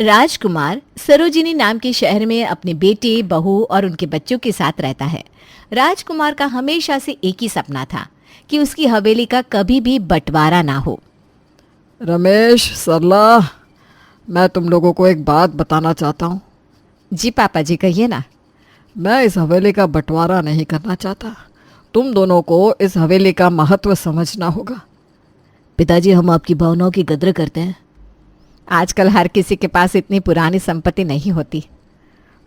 राजकुमार सरोजिनी नाम के शहर में अपने बेटे, बहू और उनके बच्चों के साथ रहता है। राजकुमार का हमेशा से एक ही सपना था कि उसकी हवेली का कभी भी बंटवारा ना हो। रमेश, सरला, मैं तुम लोगों को एक बात बताना चाहता हूँ। जी पापा जी, कहिए ना। मैं इस हवेली का बंटवारा नहीं करना चाहता। तुम दोनों को इस हवेली का महत्व समझना होगा। पिताजी, हम आपकी भावनाओं की कद्र करते हैं। आजकल हर किसी के पास इतनी पुरानी संपत्ति नहीं होती।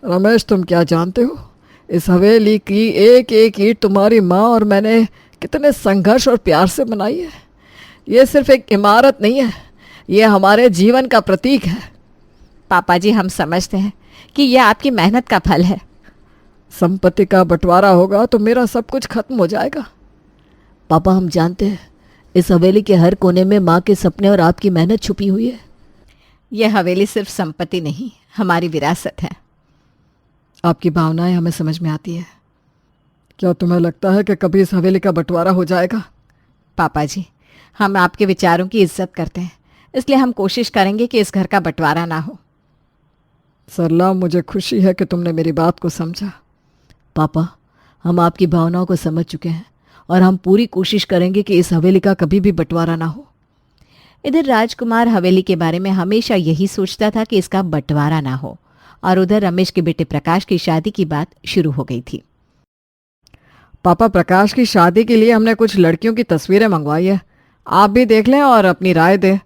रमेश, तुम क्या जानते हो, इस हवेली की एक एक ईंट तुम्हारी माँ और मैंने कितने संघर्ष और प्यार से बनाई है। ये सिर्फ एक इमारत नहीं है, ये हमारे जीवन का प्रतीक है। पापा जी, हम समझते हैं कि यह आपकी मेहनत का फल है। संपत्ति का बंटवारा होगा तो मेरा सब कुछ खत्म हो जाएगा। पापा, हम जानते हैं इस हवेली के हर कोने में माँ के सपने और आपकी मेहनत छुपी हुई है। यह हवेली सिर्फ संपत्ति नहीं, हमारी विरासत है। आपकी भावनाएं हमें समझ में आती है। क्या तुम्हें लगता है कि कभी इस हवेली का बंटवारा हो जाएगा? पापा जी, हम आपके विचारों की इज्जत करते हैं, इसलिए हम कोशिश करेंगे कि इस घर का बंटवारा ना हो। सरला, मुझे खुशी है कि तुमने मेरी बात को समझा। पापा, हम आपकी भावनाओं को समझ चुके हैं और हम पूरी कोशिश करेंगे कि इस हवेली का कभी भी बंटवारा ना हो। इधर राजकुमार हवेली के बारे में हमेशा यही सोचता था कि इसका बंटवारा ना हो, और उधर रमेश के बेटे प्रकाश की शादी की बात शुरू हो गई थी। पापा, प्रकाश की शादी के लिए हमने कुछ लड़कियों की तस्वीरें मंगवाई है, आप भी देख लें और अपनी राय दें।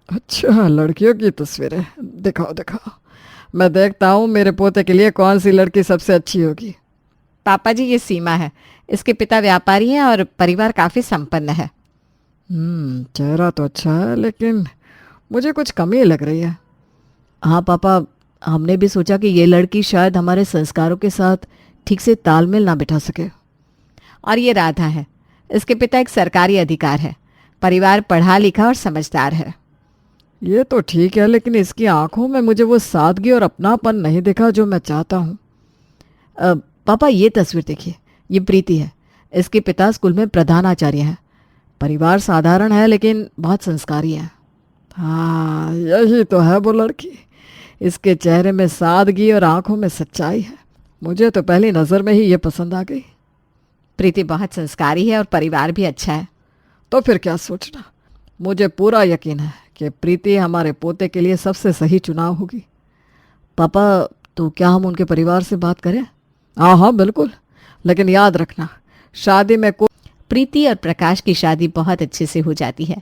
अच्छा, लड़कियों की तस्वीरें, दिखाओ दिखाओ, मैं देखता हूँ मेरे पोते के लिए कौन सी लड़की सबसे अच्छी होगी। पापा जी, ये सीमा है। इसके पिता व्यापारी हैं और परिवार काफी संपन्न है। चेहरा तो अच्छा है, लेकिन मुझे कुछ कमी लग रही है। हाँ पापा, हमने भी सोचा कि ये लड़की शायद हमारे संस्कारों के साथ ठीक से तालमेल ना बिठा सके। और ये राधा है। इसके पिता एक सरकारी अधिकार है, परिवार पढ़ा लिखा और समझदार है। ये तो ठीक है, लेकिन इसकी आंखों में मुझे वो सादगी और अपनापन नहीं दिखा जो मैं चाहता हूँ। पापा, ये तस्वीर देखिए, ये प्रीति है। इसके पिता स्कूल में प्रधानाचार्य हैं। परिवार साधारण है लेकिन बहुत संस्कारी है। हाँ, यही तो है वो लड़की। इसके चेहरे में सादगी और आंखों में सच्चाई है। मुझे तो पहली नज़र में ही ये पसंद आ गई। प्रीति बहुत संस्कारी है और परिवार भी अच्छा है। तो फिर क्या सोचना, मुझे पूरा यकीन है कि प्रीति हमारे पोते के लिए सबसे सही चुनाव होगी। पापा, तो क्या हम उनके परिवार से बात करें? हाँ हाँ बिल्कुल, लेकिन याद रखना, शादी में प्रीति और प्रकाश की शादी बहुत अच्छे से हो जाती है।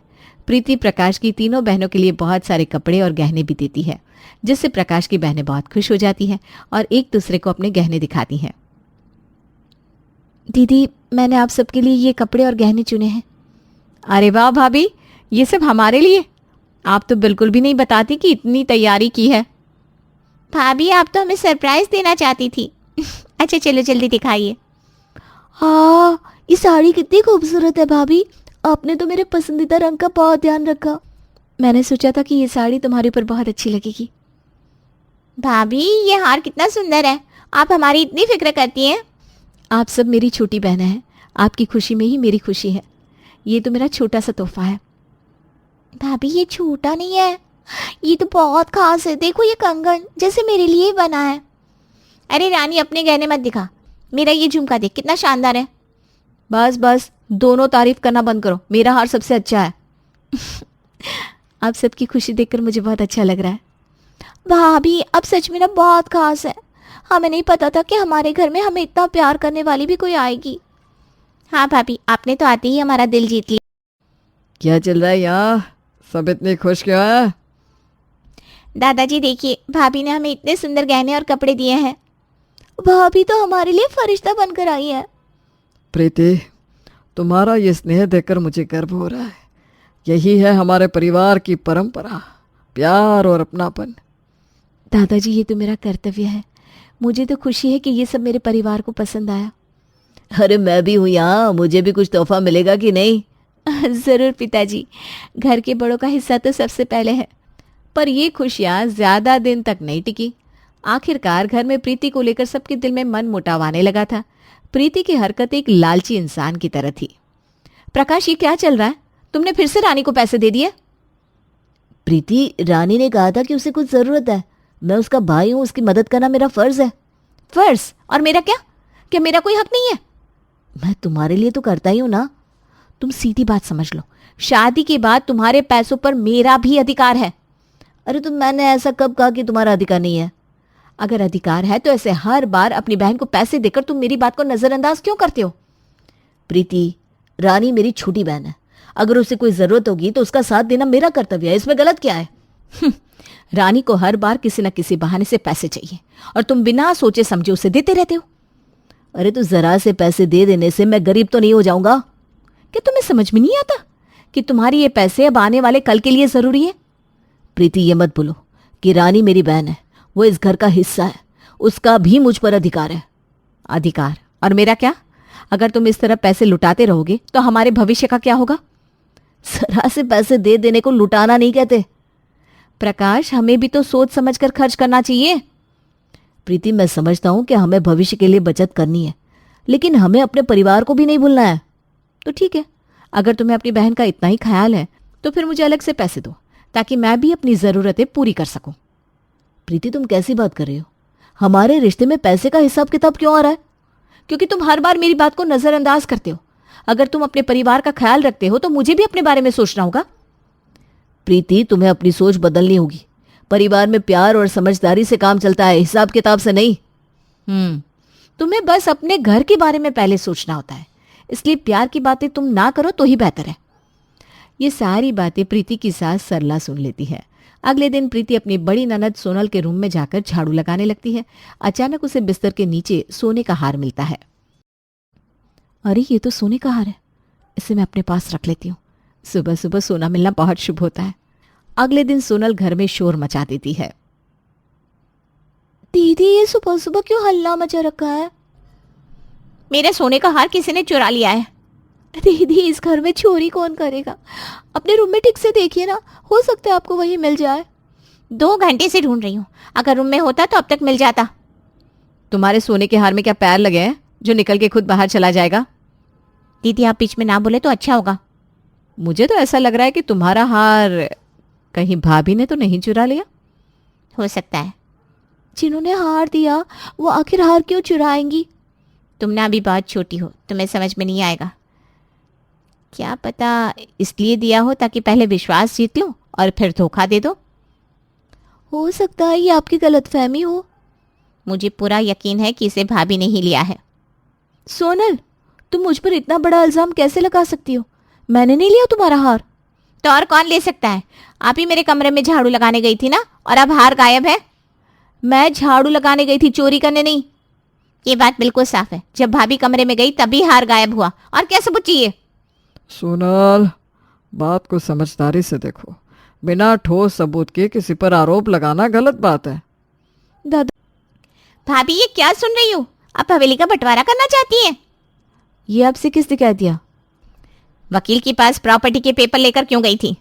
प्रीति प्रकाश की तीनों बहनों के लिए बहुत सारे कपड़े और गहने भी देती है, जिससे प्रकाश की बहनें बहुत खुश हो जाती हैं और एक दूसरे को अपने गहने दिखाती हैं। दीदी, मैंने आप सबके लिए ये कपड़े और गहने चुने हैं। अरे वाह भाभी, ये सब हमारे लिए? आप तो बिल्कुल भी नहीं बताती कि इतनी तैयारी की है। भाभी, आप तो हमें सरप्राइज देना चाहती थी। अच्छा चलो जल्दी दिखाइए। हाँ, ये साड़ी कितनी खूबसूरत है भाभी। आपने तो मेरे पसंदीदा रंग का बहुत ध्यान रखा। मैंने सोचा था कि ये साड़ी तुम्हारे ऊपर बहुत अच्छी लगेगी। भाभी, ये हार कितना सुंदर है। आप हमारी इतनी फिक्र करती हैं। आप सब मेरी छोटी बहनें हैं। आपकी खुशी में ही मेरी खुशी है। ये तो मेरा छोटा सा तोहफा है। भाभी, ये छोटा नहीं है, ये तो बहुत खास है। देखो, ये कंगन जैसे मेरे लिए ही बना है। अरे रानी, अपने गहने मत दिखा, मेरा ये झुमका देख कितना शानदार है। बस बस, दोनों तारीफ करना बंद करो, मेरा हार सबसे अच्छा है। आप सबकी खुशी देखकर मुझे बहुत अच्छा लग रहा है। भाभी, अब सच में ना बहुत खास है। हमें नहीं पता था कि हमारे घर में हमें इतना प्यार करने वाली भी कोई आएगी। हाँ भाभी, आपने तो आते ही हमारा दिल जीत लिया। क्या चल रहा है यहाँ, सब इतनी खुश क्यों है? दादाजी देखिए, भाभी ने हमें इतने सुंदर गहने और कपड़े दिए हैं। भाभी तो हमारे लिए फरिश्ता बनकर आई है। प्रीति, तुम्हारा ये स्नेह देखकर मुझे गर्व हो रहा है। यही है हमारे परिवार की परंपरा, प्यार और अपनापन। दादाजी, ये तो मेरा कर्तव्य है। मुझे तो खुशी है कि ये सब मेरे परिवार को पसंद आया। अरे मैं भी हूँ यहाँ, मुझे भी कुछ तोहफा मिलेगा कि नहीं? ज़रूर पिताजी, घर के बड़ों का हिस्सा तो सबसे पहले है। पर ये खुशियाँ ज़्यादा दिन तक नहीं टिकी। आखिरकार घर में प्रीति को लेकर सबके दिल में मन मुटाव आने लगा था। प्रीति की हरकत एक लालची इंसान की तरह थी। प्रकाश, ये क्या चल रहा है? तुमने फिर से रानी को पैसे दे दिए? प्रीति, रानी ने कहा था कि उसे कुछ जरूरत है। मैं उसका भाई हूं, उसकी मदद करना मेरा फर्ज है। फर्ज? और मेरा क्या? क्या मेरा कोई हक नहीं है? मैं तुम्हारे लिए तो करता ही हूं ना। तुम सीधी बात समझ लो, शादी के बाद तुम्हारे पैसों पर मेरा भी अधिकार है। अरे तो मैंने ऐसा कब कहा कि तुम्हारा अधिकार नहीं है? अगर अधिकार है तो ऐसे हर बार अपनी बहन को पैसे देकर तुम मेरी बात को नजरअंदाज क्यों करते हो? प्रीति, रानी मेरी छोटी बहन है। अगर उसे कोई जरूरत होगी तो उसका साथ देना मेरा कर्तव्य है। इसमें गलत क्या है? रानी को हर बार किसी न किसी बहाने से पैसे चाहिए और तुम बिना सोचे समझे उसे देते रहते हो। अरे तो जरा से पैसे दे देने से मैं गरीब तो नहीं हो जाऊंगा? क्या तुम्हें समझ में नहीं आता कि तुम्हारी ये पैसे अब आने वाले कल के लिए जरूरी है? प्रीति, ये मत बोलो कि रानी मेरी बहन है। वो इस घर का हिस्सा है, उसका भी मुझ पर अधिकार है। अधिकार? और मेरा क्या? अगर तुम इस तरह पैसे लुटाते रहोगे तो हमारे भविष्य का क्या होगा? जरा से पैसे दे देने को लुटाना नहीं कहते। प्रकाश, हमें भी तो सोच समझकर खर्च करना चाहिए। प्रीति, मैं समझता हूं कि हमें भविष्य के लिए बचत करनी है, लेकिन हमें अपने परिवार को भी नहीं भूलना है। तो ठीक है, अगर तुम्हें अपनी बहन का इतना ही ख्याल है तो फिर मुझे अलग से पैसे दो ताकि मैं भी अपनी जरूरतें पूरी कर सकूं। प्रीति, तुम कैसी बात कर रही हो? हमारे रिश्ते में पैसे का हिसाब किताब क्यों आ रहा है? क्योंकि तुम हर बार मेरी बात को नजरअंदाज करते हो। अगर तुम अपने परिवार का ख्याल रखते हो तो मुझे भी अपने बारे में सोचना होगा। प्रीति, तुम्हें अपनी सोच बदलनी होगी। परिवार में प्यार और समझदारी से काम चलता है, हिसाब किताब से नहीं। तुम्हें बस अपने घर के बारे में पहले सोचना होता है, इसलिए प्यार की बातें तुम ना करो तो ही बेहतर है। ये सारी बातें प्रीति की सास सरला सुन लेती है। अगले दिन प्रीति अपनी बड़ी ननद सोनल के रूम में जाकर झाड़ू लगाने लगती है। अचानक उसे बिस्तर के नीचे सोने का हार मिलता है। अरे, ये तो सोने का हार है, इसे मैं अपने पास रख लेती हूँ। सुबह सुबह सोना मिलना बहुत शुभ होता है। अगले दिन सोनल घर में शोर मचा देती है। दीदी, ये सुबह सुबह क्यों हल्ला मचा रखा है? मेरे सोने का हार किसी ने चुरा लिया है। दीदी, इस घर में चोरी कौन करेगा? अपने रूम में ठीक से देखिए ना, हो सकता है आपको वही मिल जाए। 2 घंटे से ढूंढ रही हूँ, अगर रूम में होता तो अब तक मिल जाता। तुम्हारे सोने के हार में क्या पैर लगे हैं जो निकल के खुद बाहर चला जाएगा? दीदी, आप बीच में ना बोले तो अच्छा होगा। मुझे तो ऐसा लग रहा है कि तुम्हारा हार कहीं भाभी ने तो नहीं चुरा लिया। हो सकता है। जिन्होंने हार दिया वो आखिर हार क्यों चुराएंगी? तुम ना अभी बहुत छोटी हो, तुम्हें समझ में नहीं आएगा। क्या पता इसलिए दिया हो ताकि पहले विश्वास जीत लो और फिर धोखा दे दो। हो सकता है ये आपकी गलतफहमी हो। मुझे पूरा यकीन है कि इसे भाभी ने ही लिया है। सोनल, तुम मुझ पर इतना बड़ा इल्जाम कैसे लगा सकती हो? मैंने नहीं लिया तुम्हारा हार। तो और कौन ले सकता है? आप ही मेरे कमरे में झाड़ू लगाने गई थी ना, और अब हार गायब है। मैं झाड़ू लगाने गई थी, चोरी करने नहीं। ये बात बिल्कुल साफ है, जब भाभी कमरे में गई तभी हार गायब हुआ। और क्या सबूत चाहिए? सोनल, बात को समझदारी से देखो। बिना ठोस सबूत के किसी पर आरोप लगाना गलत बात है। दादा, भाभी ये क्या सुन रही हो? आप हवेली का बंटवारा करना चाहती हैं? ये आपसे किसने कह दिया? वकील के पास प्रॉपर्टी के पेपर लेकर क्यों गई थी?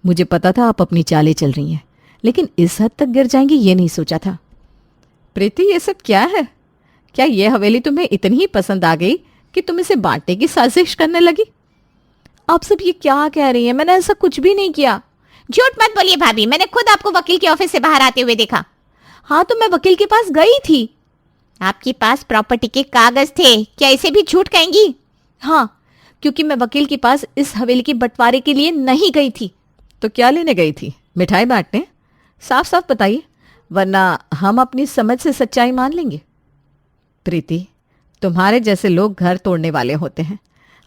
मुझे पता था आप अपनी चालें चल रही हैं, लेकिन इस हद तक गिर जाएंगी ये नहीं सोचा था। प्रीति, ये सब क्या है? क्या ये हवेली तुम्हें इतनी ही पसंद आ गई कि तुम इसे बांटने की साजिश करने लगी? आप सब ये क्या कह रही हैं? मैंने ऐसा कुछ भी नहीं किया। झूठ मत बोलिए भाभी, मैंने खुद आपको वकील के ऑफिस से बाहर आते हुए देखा। हाँ, तो मैं वकील के पास गई थी। आपके पास प्रॉपर्टी के कागज थे, क्या इसे भी झूठ कहेंगी? हाँ, क्योंकि मैं वकील के पास इस हवेली के बंटवारे के लिए नहीं गई थी। तो क्या लेने गई थी? मिठाई बांटने? साफ साफ बताइए, वरना हम अपनी समझ से सच्चाई मान लेंगे। प्रीति, तुम्हारे जैसे लोग घर तोड़ने वाले होते हैं।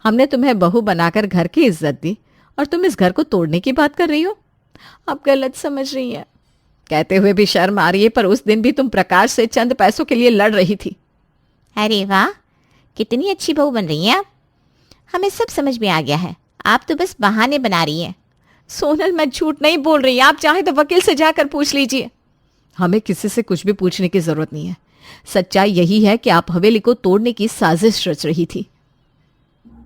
हमने तुम्हें बहू बनाकर घर की इज्जत दी और तुम इस घर को तोड़ने की बात कर रही हो। आप गलत समझ रही हैं। कहते हुए भी शर्म आ रही है, पर उस दिन भी तुम प्रकाश से चंद पैसों के लिए लड़ रही थी। अरे वाह, कितनी अच्छी बहू बन रही हैं आप। हमें सब समझ में आ गया है, आप तो बस बहाने बना रही हैं। सोनल, मैं झूठ नहीं बोल रही, आप चाहे तो वकील से जाकर पूछ लीजिए। हमें किसी से कुछ भी पूछने की जरूरत नहीं है। सच्चाई यही है कि आप हवेली को तोड़ने की साजिश रच रही थी।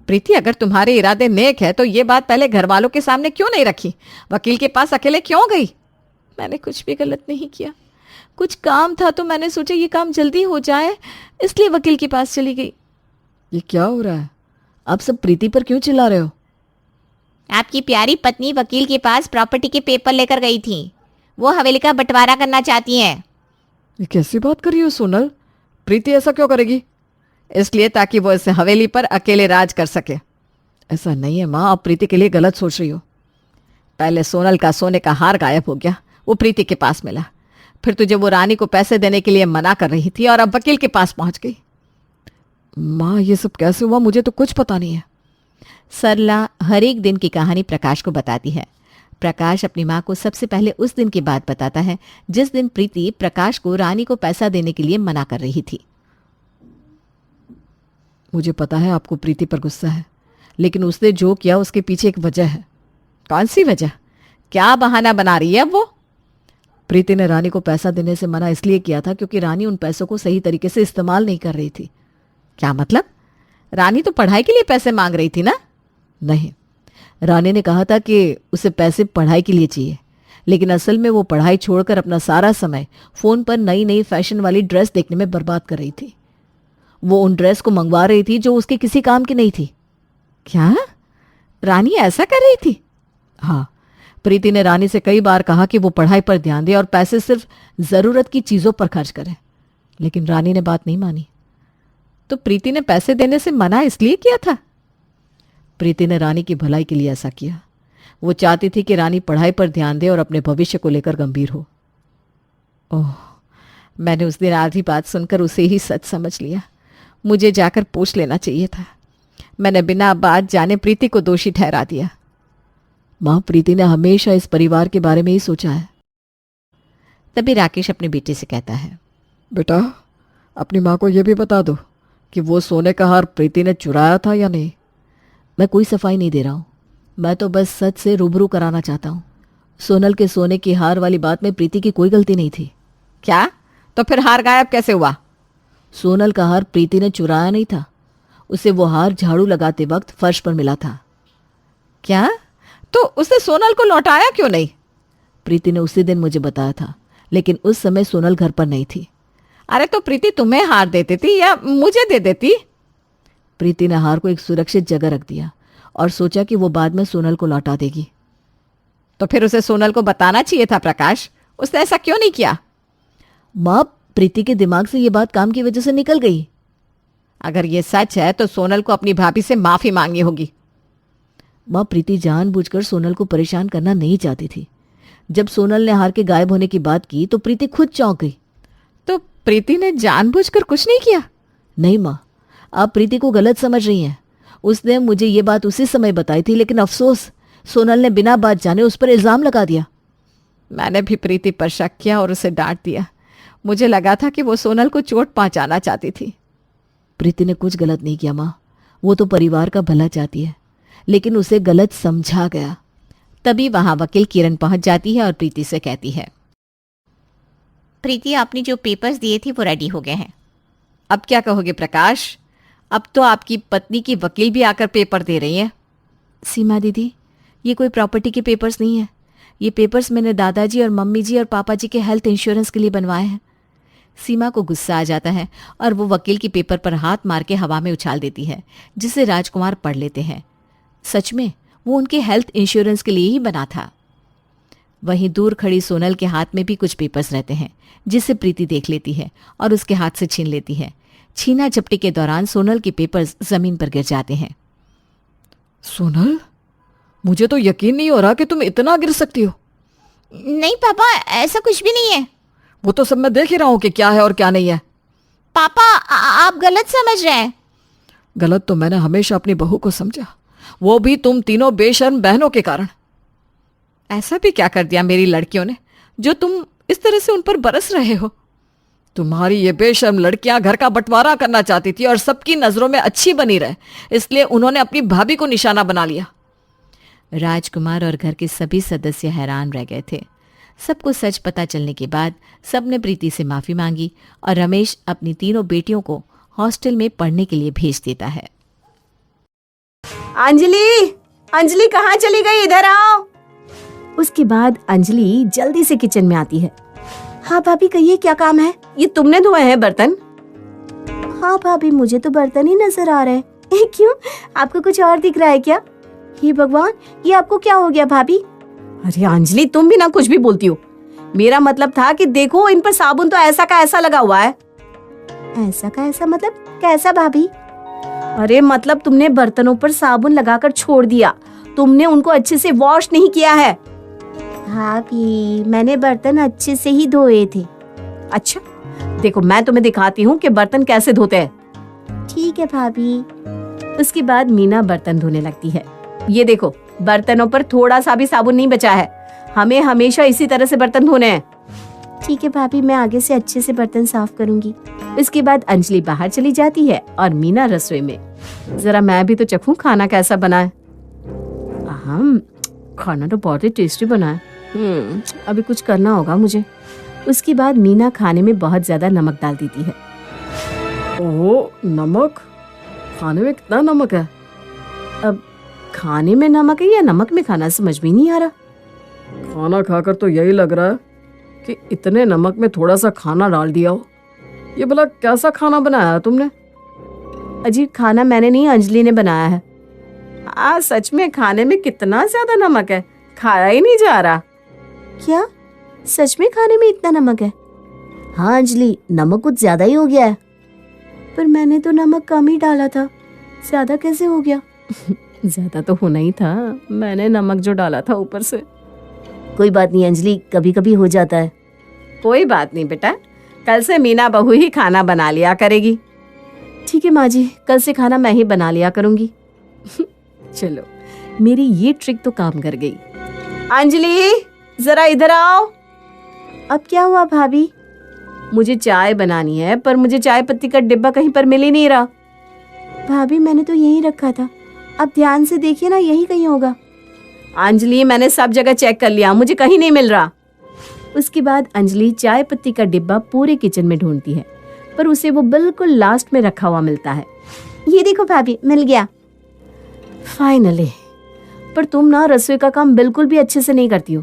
प्रीति, अगर तुम्हारे इरादे नेक है तो ये बात पहले घर वालों के सामने क्यों नहीं रखी? वकील के पास अकेले क्यों गई? मैंने कुछ भी गलत नहीं किया। कुछ काम था तो मैंने सोचा ये काम जल्दी हो जाए, इसलिए वकील के पास चली गई। ये क्या हो रहा है? आप सब प्रीति पर क्यों चिल्ला रहे हो? आपकी प्यारी पत्नी वकील के पास प्रॉपर्टी के पेपर लेकर गई थी। वो हवेली का बंटवारा करना चाहती हैं। ये कैसी बात कर रही हो सोनल? प्रीति ऐसा क्यों करेगी? इसलिए ताकि वो इस हवेली पर अकेले राज कर सके। ऐसा नहीं है माँ, आप प्रीति के लिए गलत सोच रही हो। पहले सोनल का सोने का हार गायब हो गया, वो प्रीति के पास मिला। फिर तुझे वो रानी को पैसे देने के लिए मना कर रही थी और अब वकील के पास पहुंच गई। माँ ये सब कैसे हुआ? मुझे तो कुछ पता नहीं है। सरला हर एक दिन की कहानी प्रकाश को बताती है। प्रकाश अपनी माँ को सबसे पहले उस दिन की बात बताता है जिस दिन प्रीति प्रकाश को रानी को पैसा देने के लिए मना कर रही थी। मुझे पता है आपको प्रीति पर गुस्सा है, लेकिन उसने जो किया उसके पीछे एक वजह है। कौन सी वजह? क्या बहाना बना रही है वो? प्रीति ने रानी को पैसा देने से मना इसलिए किया था क्योंकि रानी उन पैसों को सही तरीके से इस्तेमाल नहीं कर रही थी। क्या मतलब? रानी तो पढ़ाई के लिए पैसे मांग रही थी ना? नहीं, रानी ने कहा था कि उसे पैसे पढ़ाई के लिए चाहिए, लेकिन असल में वो पढ़ाई छोड़कर अपना सारा समय फोन पर नई नई फैशन वाली ड्रेस देखने में बर्बाद कर रही थी। वो उन ड्रेस को मंगवा रही थी जो उसके किसी काम की नहीं थी। क्या? रानी ऐसा कर रही थी? हाँ, प्रीति ने रानी से कई बार कहा कि वो पढ़ाई पर ध्यान दे और पैसे सिर्फ जरूरत की चीजों पर खर्च करे, लेकिन रानी ने बात नहीं मानी। तो प्रीति ने पैसे देने से मना इसलिए किया था? प्रीति ने रानी की भलाई के लिए ऐसा किया। वो चाहती थी कि रानी पढ़ाई पर ध्यान दे और अपने भविष्य को लेकर गंभीर हो। ओह, मैंने उस दिन आधी बात सुनकर उसे ही सच समझ लिया। मुझे जाकर पूछ लेना चाहिए था। मैंने बिना बात जाने प्रीति को दोषी ठहरा दिया। माँ, प्रीति ने हमेशा इस परिवार के बारे में ही सोचा है। तभी राकेश अपने बेटे से कहता है, बेटा, अपनी माँ को यह भी बता दो कि वो सोने का हार प्रीति ने चुराया था या नहीं। मैं कोई सफाई नहीं दे रहा हूँ, मैं तो बस सच से रूबरू कराना चाहता हूँ। सोनल के सोने की हार वाली बात में प्रीति की कोई गलती नहीं थी। क्या? तो फिर हार गायब कैसे हुआ? सोनल का हार प्रीति ने चुराया नहीं था, उसे वो हार झाड़ू लगाते वक्त फर्श पर मिला था। क्या? तो उसने सोनल को लौटाया क्यों नहीं? प्रीति ने उसी दिन मुझे बताया था, लेकिन उस समय सोनल घर पर नहीं थी। अरे तो प्रीति तुम्हें हार देती थी या मुझे दे देती? प्रीति ने हार को एक सुरक्षित जगह रख दिया और सोचा कि वो बाद में सोनल को लौटा देगी। तो फिर उसे सोनल को बताना चाहिए था प्रकाश, उसने ऐसा क्यों नहीं किया? माँ, प्रीति के दिमाग से ये बात काम की वजह से निकल गई। अगर ये सच है तो सोनल को अपनी भाभी से माफी मांगनी होगी। माँ, प्रीति जानबूझकर सोनल को परेशान करना नहीं चाहती थी। जब सोनल ने हार के गायब होने की बात की तो प्रीति खुद चौंक गई। तो प्रीति ने जानबूझकर कुछ नहीं किया? नहीं माँ, आप प्रीति को गलत समझ रही हैं। उसने मुझे ये बात उसी समय बताई थी, लेकिन अफसोस सोनल ने बिना बात जाने उस पर इल्जाम लगा दिया। मैंने भी प्रीति पर शक किया और उसे डांट दिया। मुझे लगा था कि वो सोनल को चोट पहुंचाना चाहती थी। प्रीति ने कुछ गलत नहीं किया माँ, वो तो परिवार का भला चाहती है, लेकिन उसे गलत समझा गया। तभी वहां वकील किरण पहुंच जाती है और प्रीति से कहती है, प्रीति, आपने जो पेपर्स दिए थे वो रेडी हो गए हैं। अब क्या कहोगे प्रकाश? अब तो आपकी पत्नी की वकील भी आकर पेपर दे रही है। सीमा दीदी, ये कोई प्रॉपर्टी के पेपर्स नहीं है। ये पेपर्स मैंने दादाजी और मम्मी जी और पापा जी के हेल्थ इंश्योरेंस के लिए बनवाए हैं। सीमा को गुस्सा आ जाता है और वो वकील की पेपर पर हाथ मार के हवा में उछाल देती है, जिसे राजकुमार पढ़ लेते हैं। सच में वो उनके हेल्थ इंश्योरेंस के लिए ही बना था। वहीं दूर खड़ी सोनल के हाथ में भी कुछ पेपर्स रहते हैं, जिसे प्रीति देख लेती है और उसके हाथ से छीन लेती है। छीना झपटी के दौरान सोनल के पेपर्स जमीन पर गिर जाते हैं। सोनल, मुझे तो यकीन नहीं हो रहा कि तुम इतना गिर सकती हो। नहीं पापा, ऐसा कुछ भी नहीं है। वो तो सब मैं देख ही रहा हूं कि क्या है और क्या नहीं है। पापा, आप गलत समझ रहे हैं। गलत तो मैंने हमेशा अपनी बहू को समझा, वो भी तुम तीनों बेशर्म बहनों के कारण। ऐसा भी क्या कर दिया मेरी लड़कियों ने जो तुम इस तरह से उन पर बरस रहे हो? तुम्हारी ये बेशर्म लड़कियां घर का बंटवारा करना चाहती थी और सबकी नजरों में अच्छी बनी रहे, इसलिए उन्होंने अपनी भाभी को निशाना बना लिया। राजकुमार और घर के सभी सदस्य हैरान रह गए थे। सबको सच पता चलने के बाद सबने प्रीति से माफी मांगी और रमेश अपनी तीनों बेटियों को हॉस्टल में पढ़ने के लिए भेज देता है। अंजलि, अंजलि कहाँ चली गई? इधर आओ। उसके बाद अंजलि जल्दी से किचन में आती है। हाँ भाभी, कहिए क्या काम है? ये तुमने धोए हैं बर्तन? हाँ भाभी, मुझे तो बर्तन ही नजर आ रहे हैं। क्यों, आपको कुछ और दिख रहा है क्या? हे भगवान, ये आपको क्या हो गया भाभी? अरे अंजलि, तुम भी ना कुछ भी बोलती हो। मेरा मतलब था कि देखो, इन पर साबुन तो ऐसा का ऐसा लगा हुआ है। ऐसा का ऐसा मतलब कैसा भाभी? अरे मतलब तुमने बर्तनों पर साबुन लगाकर छोड़ दिया, तुमने उनको अच्छे से वॉश नहीं किया है। भाभी, मैंने बर्तन अच्छे से ही धोए थे। अच्छा, देखो मैं तुम्हें दिखाती हूँ कि बर्तन कैसे धोते हैं। ठीक है भाभी। उसके बाद मीना बर्तन धोने लगती है। ये देखो, बर्तनों पर थोड़ा सा भी साबुन नहीं बचा है। हमें हमेशा इसी तरह से बर्तन धोने हैं। ठीक है भाभी, मैं आगे से अच्छे से बर्तन साफ करूंगी। इसके बाद अंजलि बाहर चली जाती है और मीना रसोई में। जरा मैं भी तो चखूं खाना कैसा बना है। खाना तो बहुत ही टेस्टी बना है। अभी कुछ करना होगा मुझे। उसके बाद मीना खाने में बहुत ज्यादा नमक डाल देती है। ओह, नमक? खाने में कितना नमक है? अब खाने में नमक है या नमक में खाना, समझ में नहीं आ रहा। खाना खाकर तो यही लग रहा है कि इतने नमक में थोड़ा सा खाना डाल दिया हो। ये भला कैसा खाना बनाया है तुमने? अजीब खाना मैंने नहीं, अंजलि ने बनाया है। सच में खाने में कितना ज्यादा नमक है, खाया ही नहीं जा रहा। क्या सच में खाने में इतना नमक है? हाँ अंजलि, नमक कुछ ज्यादा ही हो गया है। पर मैंने तो नमक कम ही डाला था, ज्यादा कैसे हो गया? ज्यादा तो होना ही था, मैंने नमक जो डाला था ऊपर से। कोई बात नहीं अंजलि, कभी कभी हो जाता है। कोई बात नहीं बेटा, कल से मीना बहू ही खाना बना लिया करेगी। ठीक है माँ जी, कल से खाना मैं ही बना लिया करूंगी। चलो, मेरी ये ट्रिक तो काम कर गई। अंजलि, जरा इधर आओ। अब क्या हुआ भाभी? मुझे चाय बनानी है, पर मुझे चाय पत्ती का डिब्बा कहीं पर मिल ही नहीं रहा। भाभी, मैंने तो यहीं रखा था, अब ध्यान से देखिए ना, यहीं कहीं होगा। अंजलि, मैंने सब जगह चेक कर लिया, मुझे कहीं नहीं मिल रहा। उसके बाद अंजलि चाय पत्ती का डिब्बा पूरे किचन में ढूंढती है, पर उसे वो बिल्कुल लास्ट में रखा हुआ मिलता है। ये देखो भाभी, मिल गया। फाइनली। पर तुम ना रसोई का काम बिल्कुल भी अच्छे से नहीं करती हो।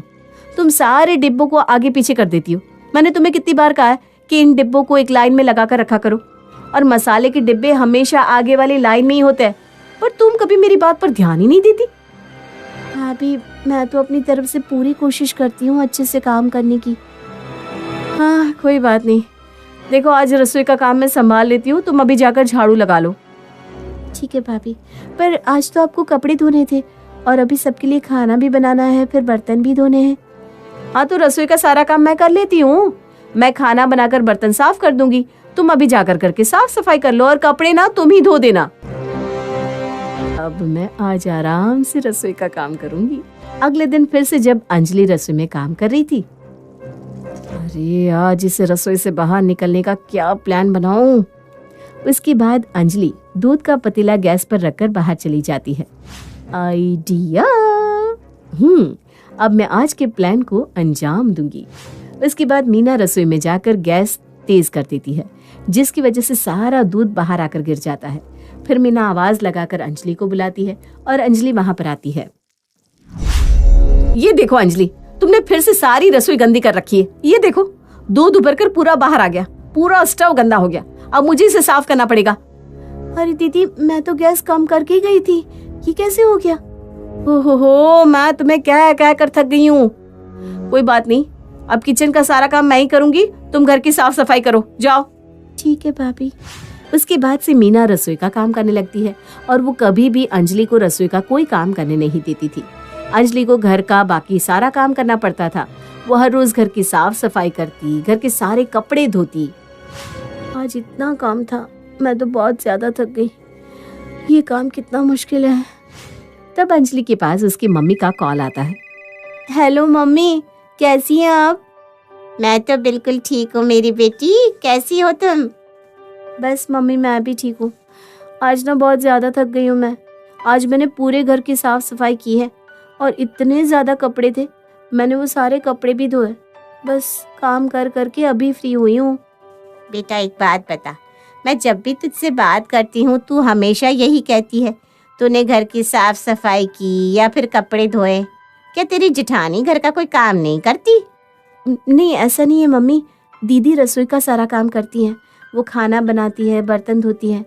तुम सारे डिब्बों को आगे पीछे कर देती हो। मैंने तुम्हें कितनी बार कहा है कि इन डिब्बों को एक लाइन में लगा कर रखा करो, और मसाले के डिब्बे हमेशा आगे वाली लाइन में ही होते हैं, पर तुम कभी मेरी बात पर ध्यान ही नहीं देती। भाभी, मैं तो अपनी तरफ से पूरी कोशिश करती हूँ अच्छे से काम करने की। हाँ, कोई बात नहीं। देखो, आज रसोई का काम मैं संभाल लेती हूँ, तुम अभी जाकर झाड़ू लगा लो। ठीक है भाभी, पर आज तो आपको कपड़े धोने थे और अभी सबके लिए खाना भी बनाना है, फिर बर्तन भी धोने हैं। हाँ, तो रसोई का सारा काम मैं कर लेती हूँ। मैं खाना बनाकर बर्तन साफ कर दूंगी, तुम अभी जाकर करके साफ सफाई कर लो, और कपड़े ना तुम ही धो देना। अब मैं आज आराम से रसोई का काम करूंगी। अगले दिन फिर से जब अंजलि रसोई में काम कर रही थी, अरे आज इसे रसोई से बाहर निकलने का क्या प्लान बनाऊं। उसके बाद अंजलि दूध का पतीला गैस पर रखकर बाहर चली जाती है। आइडिया। अब मैं आज के प्लान को अंजाम दूंगी। उसके बाद मीना रसोई में जाकर गैस तेज कर देती है, जिसकी वजह से सारा दूध बाहर आकर गिर जाता है। फिर मीना आवाज लगाकर अंजलि को बुलाती है और अंजलि वहां पर आती है। ये देखो अंजलि, तुमने फिर से सारी रसोई गंदी कर रखी है। ये देखो, दूध उबलकर पूरा बाहर आ गया, पूरा स्टव गंदा हो गया। अब मुझे इसे साफ करना पड़ेगा। अरे दीदी, मैं तो गैस कम करके गई थी, ये कैसे हो गया? हो, मैं तुम्हें कह कर थक गई हूँ। कोई बात नहीं, अब किचन का सारा काम मैं ही करूंगी, तुम घर की साफ सफाई करो, जाओ। ठीक है भाभी। उसके बाद से मीना रसोई का काम करने लगती है, और वो कभी भी अंजलि को रसोई का कोई काम करने नहीं देती थी। अंजलि को घर का बाकी सारा काम करना पड़ता था। वो हर रोज घर की साफ सफाई करती, घर के सारे कपड़े धोती। आज इतना काम था, मैं तो बहुत ज्यादा थक गई। ये काम कितना मुश्किल है। तब अंजलि के पास उसकी मम्मी का कॉल आता है। हेलो मम्मी, कैसी हैं आप? मैं तो बिल्कुल ठीक हूँ मेरी बेटी, कैसी हो तुम? बस मम्मी, मैं भी ठीक हूँ। आज ना बहुत ज़्यादा थक गई हूँ मैं। आज मैंने पूरे घर की साफ सफाई की है, और इतने ज़्यादा कपड़े थे, मैंने वो सारे कपड़े भी धोए। बस काम कर करके अभी फ्री हुई हूँ। बेटा एक बात बता, मैं जब भी तुझसे बात करती हूँ तू हमेशा यही कहती है, तूने घर की साफ सफाई की या फिर कपड़े धोए। क्या तेरी जेठानी घर का कोई काम नहीं करती? नहीं, ऐसा नहीं है मम्मी, दीदी रसोई का सारा काम करती हैं। वो खाना बनाती है, बर्तन धोती है।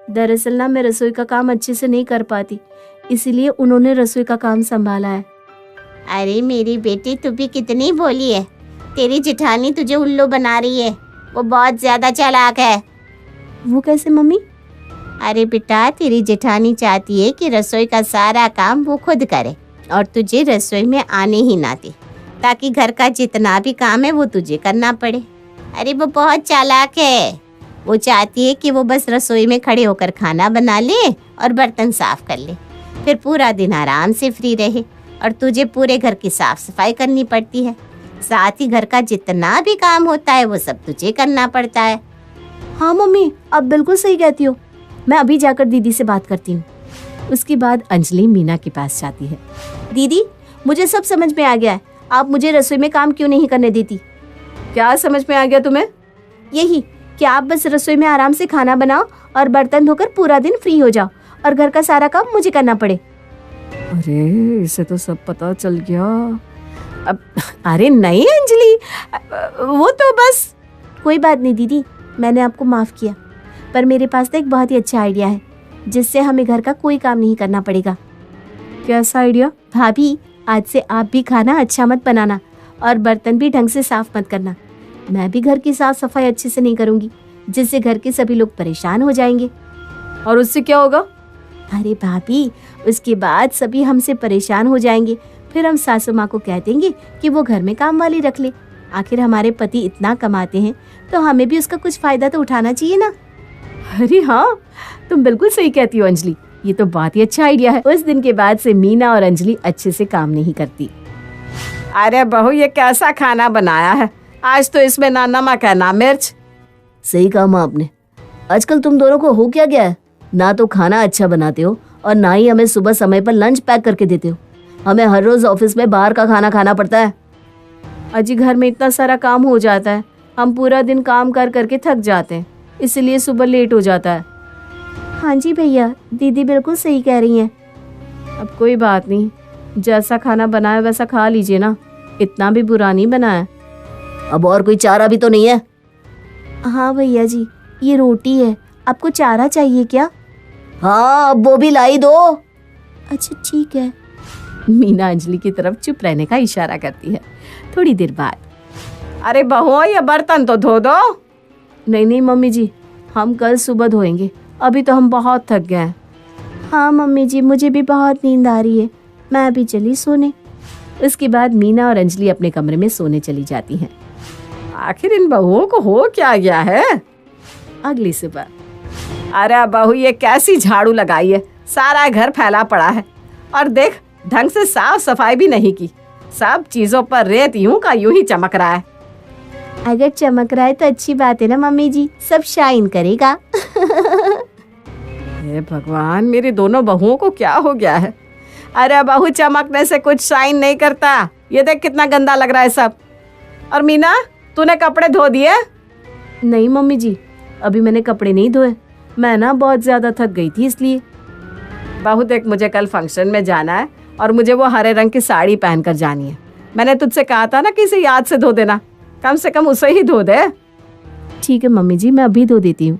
दरअसल ना मैं रसोई का काम अच्छे से नहीं कर पाती, इसीलिए उन्होंने रसोई का काम संभाला है। अरे मेरी बेटी, तू भी कितनी भोली है। तेरी जेठानी तुझे उल्लू बना रही है। वो बहुत ज्यादा चालाक है। वो कैसे मम्मी? अरे बेटा, तेरी जेठानी चाहती है कि रसोई का सारा काम वो खुद करे और तुझे रसोई में आने ही ना दे, ताकि घर का जितना भी काम है वो तुझे करना पड़े। अरे वो बहुत चालाक है। वो चाहती है कि वो बस रसोई में खड़े होकर खाना बना ले और बर्तन साफ कर ले, फिर पूरा दिन आराम से फ्री रहे और तुझे पूरे घर की साफ सफाई करनी पड़ती है। साथ ही घर का जितना भी काम होता है वो सब तुझे करना पड़ता है। हाँ मम्मी, आप बिल्कुल सही कहती हो। मैं अभी जाकर दीदी से बात करती हूँ। उसके बाद अंजलि मीना के पास जाती है। दीदी, मुझे सब समझ में आ गया है। आप मुझे रसोई में काम क्यों नहीं करने देती? क्या समझ में आ गया तुम्हें? यही कि आप बस रसोई में आराम से खाना बनाओ और बर्तन धोकर पूरा दिन फ्री हो जाओ और घर का सारा काम मुझे करना पड़े। अरे इसे तो सब पता चल गया। अब अरे नहीं अंजलि, वो तो बस। कोई बात नहीं दीदी, मैंने आपको माफ किया, पर मेरे पास तो एक बहुत ही अच्छा आइडिया है जिससे हमें घर का कोई काम नहीं करना पड़ेगा। कैसा आइडिया? भाभी, आज से आप भी खाना अच्छा मत बनाना और बर्तन भी ढंग से साफ मत करना। मैं भी घर की साफ सफाई अच्छे से नहीं करूंगी, जिससे घर के सभी लोग परेशान हो जाएंगे। और उससे क्या होगा? अरे भाभी, उसके बाद सभी हमसे परेशान हो जाएंगे। फिर हम सासू माँ को कह देंगे कि वो घर में काम वाली रख ले। आखिर हमारे पति इतना कमाते हैं तो हमें भी उसका कुछ फायदा तो उठाना चाहिए ना। अरे हाँ, तुम बिल्कुल सही कहती हो अंजलि, ये तो बहुत ही अच्छा आइडिया है। उस दिन के बाद से मीना और अंजलि अच्छे से काम नहीं करती। अरे बहू, ये कैसा खाना बनाया है? आज तो इसमें ना नमक है ना मिर्च। सही कहा माँ आपने। आजकल तुम दोनों को हो क्या गया है? ना तो खाना अच्छा बनाते हो और ना ही हमें सुबह समय पर लंच पैक करके देते हो। हमें हर रोज ऑफिस में बाहर का खाना खाना पड़ता है। अजी, घर में इतना सारा काम हो जाता है, हम पूरा दिन काम कर करके थक जाते हैं, इसलिए सुबह लेट हो जाता है। हाँ जी भैया, दीदी बिल्कुल सही कह रही हैं। अब कोई बात नहीं, जैसा खाना बनाया वैसा खा लीजिए ना, इतना भी बुरा नहीं बनाया। अब और कोई चारा भी तो नहीं है? हाँ भैया जी, ये रोटी है। आपको चारा चाहिए क्या? हाँ, अब वो भी लाई दो। अच्छा ठीक है। मीना अंजलि की तरफ चुप रहने का इशारा करती है। थोड़ी देर बाद, अरे बहू, ये बर्तन तो धो दो। नहीं नहीं मम्मी जी, हम कल सुबह धोएंगे, अभी तो हम बहुत थक गए हैं। हाँ मम्मी जी, मुझे भी बहुत नींद आ रही है, मैं अभी चली सोने। उसके बाद मीना और अंजलि अपने कमरे में सोने चली जाती हैं। आखिर इन बहुओं को हो क्या गया है? अगली सुबह, अरे बहू, ये कैसी झाड़ू लगाई है? सारा घर फैला पड़ा है और देख, ढंग से साफ सफाई भी नहीं की। सब चीजों पर रेत यूं का यूं ही चमक रहा है। अगर चमक रहा है तो अच्छी बात है ना मम्मी जी, सब शाइन करेगा। हे भगवान, मेरी दोनों बहुओं को क्या हो गया है? अरे बहू, चमकने से कुछ शाइन नहीं करता। ये देख कितना गंदा लग रहा है सब। और मीना, तूने कपड़े धो दिए? नहीं मम्मी जी, अभी मैंने कपड़े नहीं धोए, मैं ना बहुत ज्यादा थक गई थी इसलिए। बहू देख, मुझे कल फंक्शन में जाना है और मुझे वो हरे रंग की साड़ी पहनकर जानी है। मैंने तुझसे कहा था ना कि इसे याद से धो देना, कम से कम उसे ही धो दे। ठीक है मम्मी जी, मैं अभी धो देती हूँ।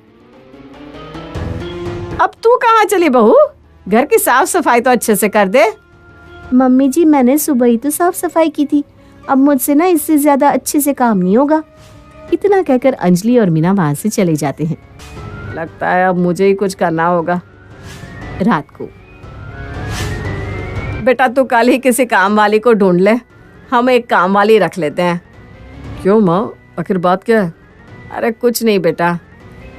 अब तू कहाँ चली बहू? घर की साफ सफाई तो अच्छे से कर दे। मम्मी जी, मैंने सुबह ही तो साफ सफाई की थी, अब मुझसे ना इससे ज्यादा अच्छे से काम नहीं होगा। इतना कहकर अंजलि और मीना वहां से चले जाते हैं। लगता है अब मुझे ही कुछ करना होगा। रात को, बेटा तू कल ही किसी काम वाली को ढूंढ ले, हम एक काम वाली रख लेते हैं। क्यों माँ, आखिर बात क्या है? अरे कुछ नहीं बेटा,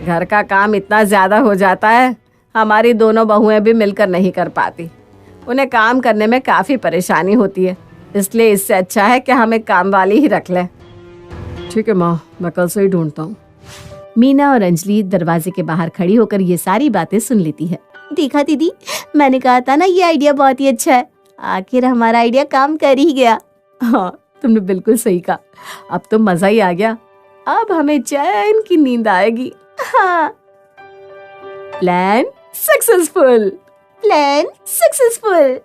घर का काम इतना ज्यादा हो जाता है, हमारी दोनों बहुएं भी मिलकर नहीं कर पाती। उन्हें काम करने में काफी परेशानी होती है, इसलिए इससे अच्छा है कि हम एक काम वाली ही रख लें। ठीक है माँ, मैं कल से ही ढूंढता हूँ। मीना और अंजलि दरवाजे के बाहर खड़ी होकर ये सारी बातें सुन लेती है। देखा दीदी, मैंने कहा था ना ये आइडिया बहुत ही अच्छा है। आखिर हमारा आइडिया काम कर ही गया। हाँ, तुमने बिल्कुल सही कहा, अब तो मजा ही आ गया। अब हमें चैन की नींद आएगी। हाँ, प्लान सक्सेसफुल। Plan successful.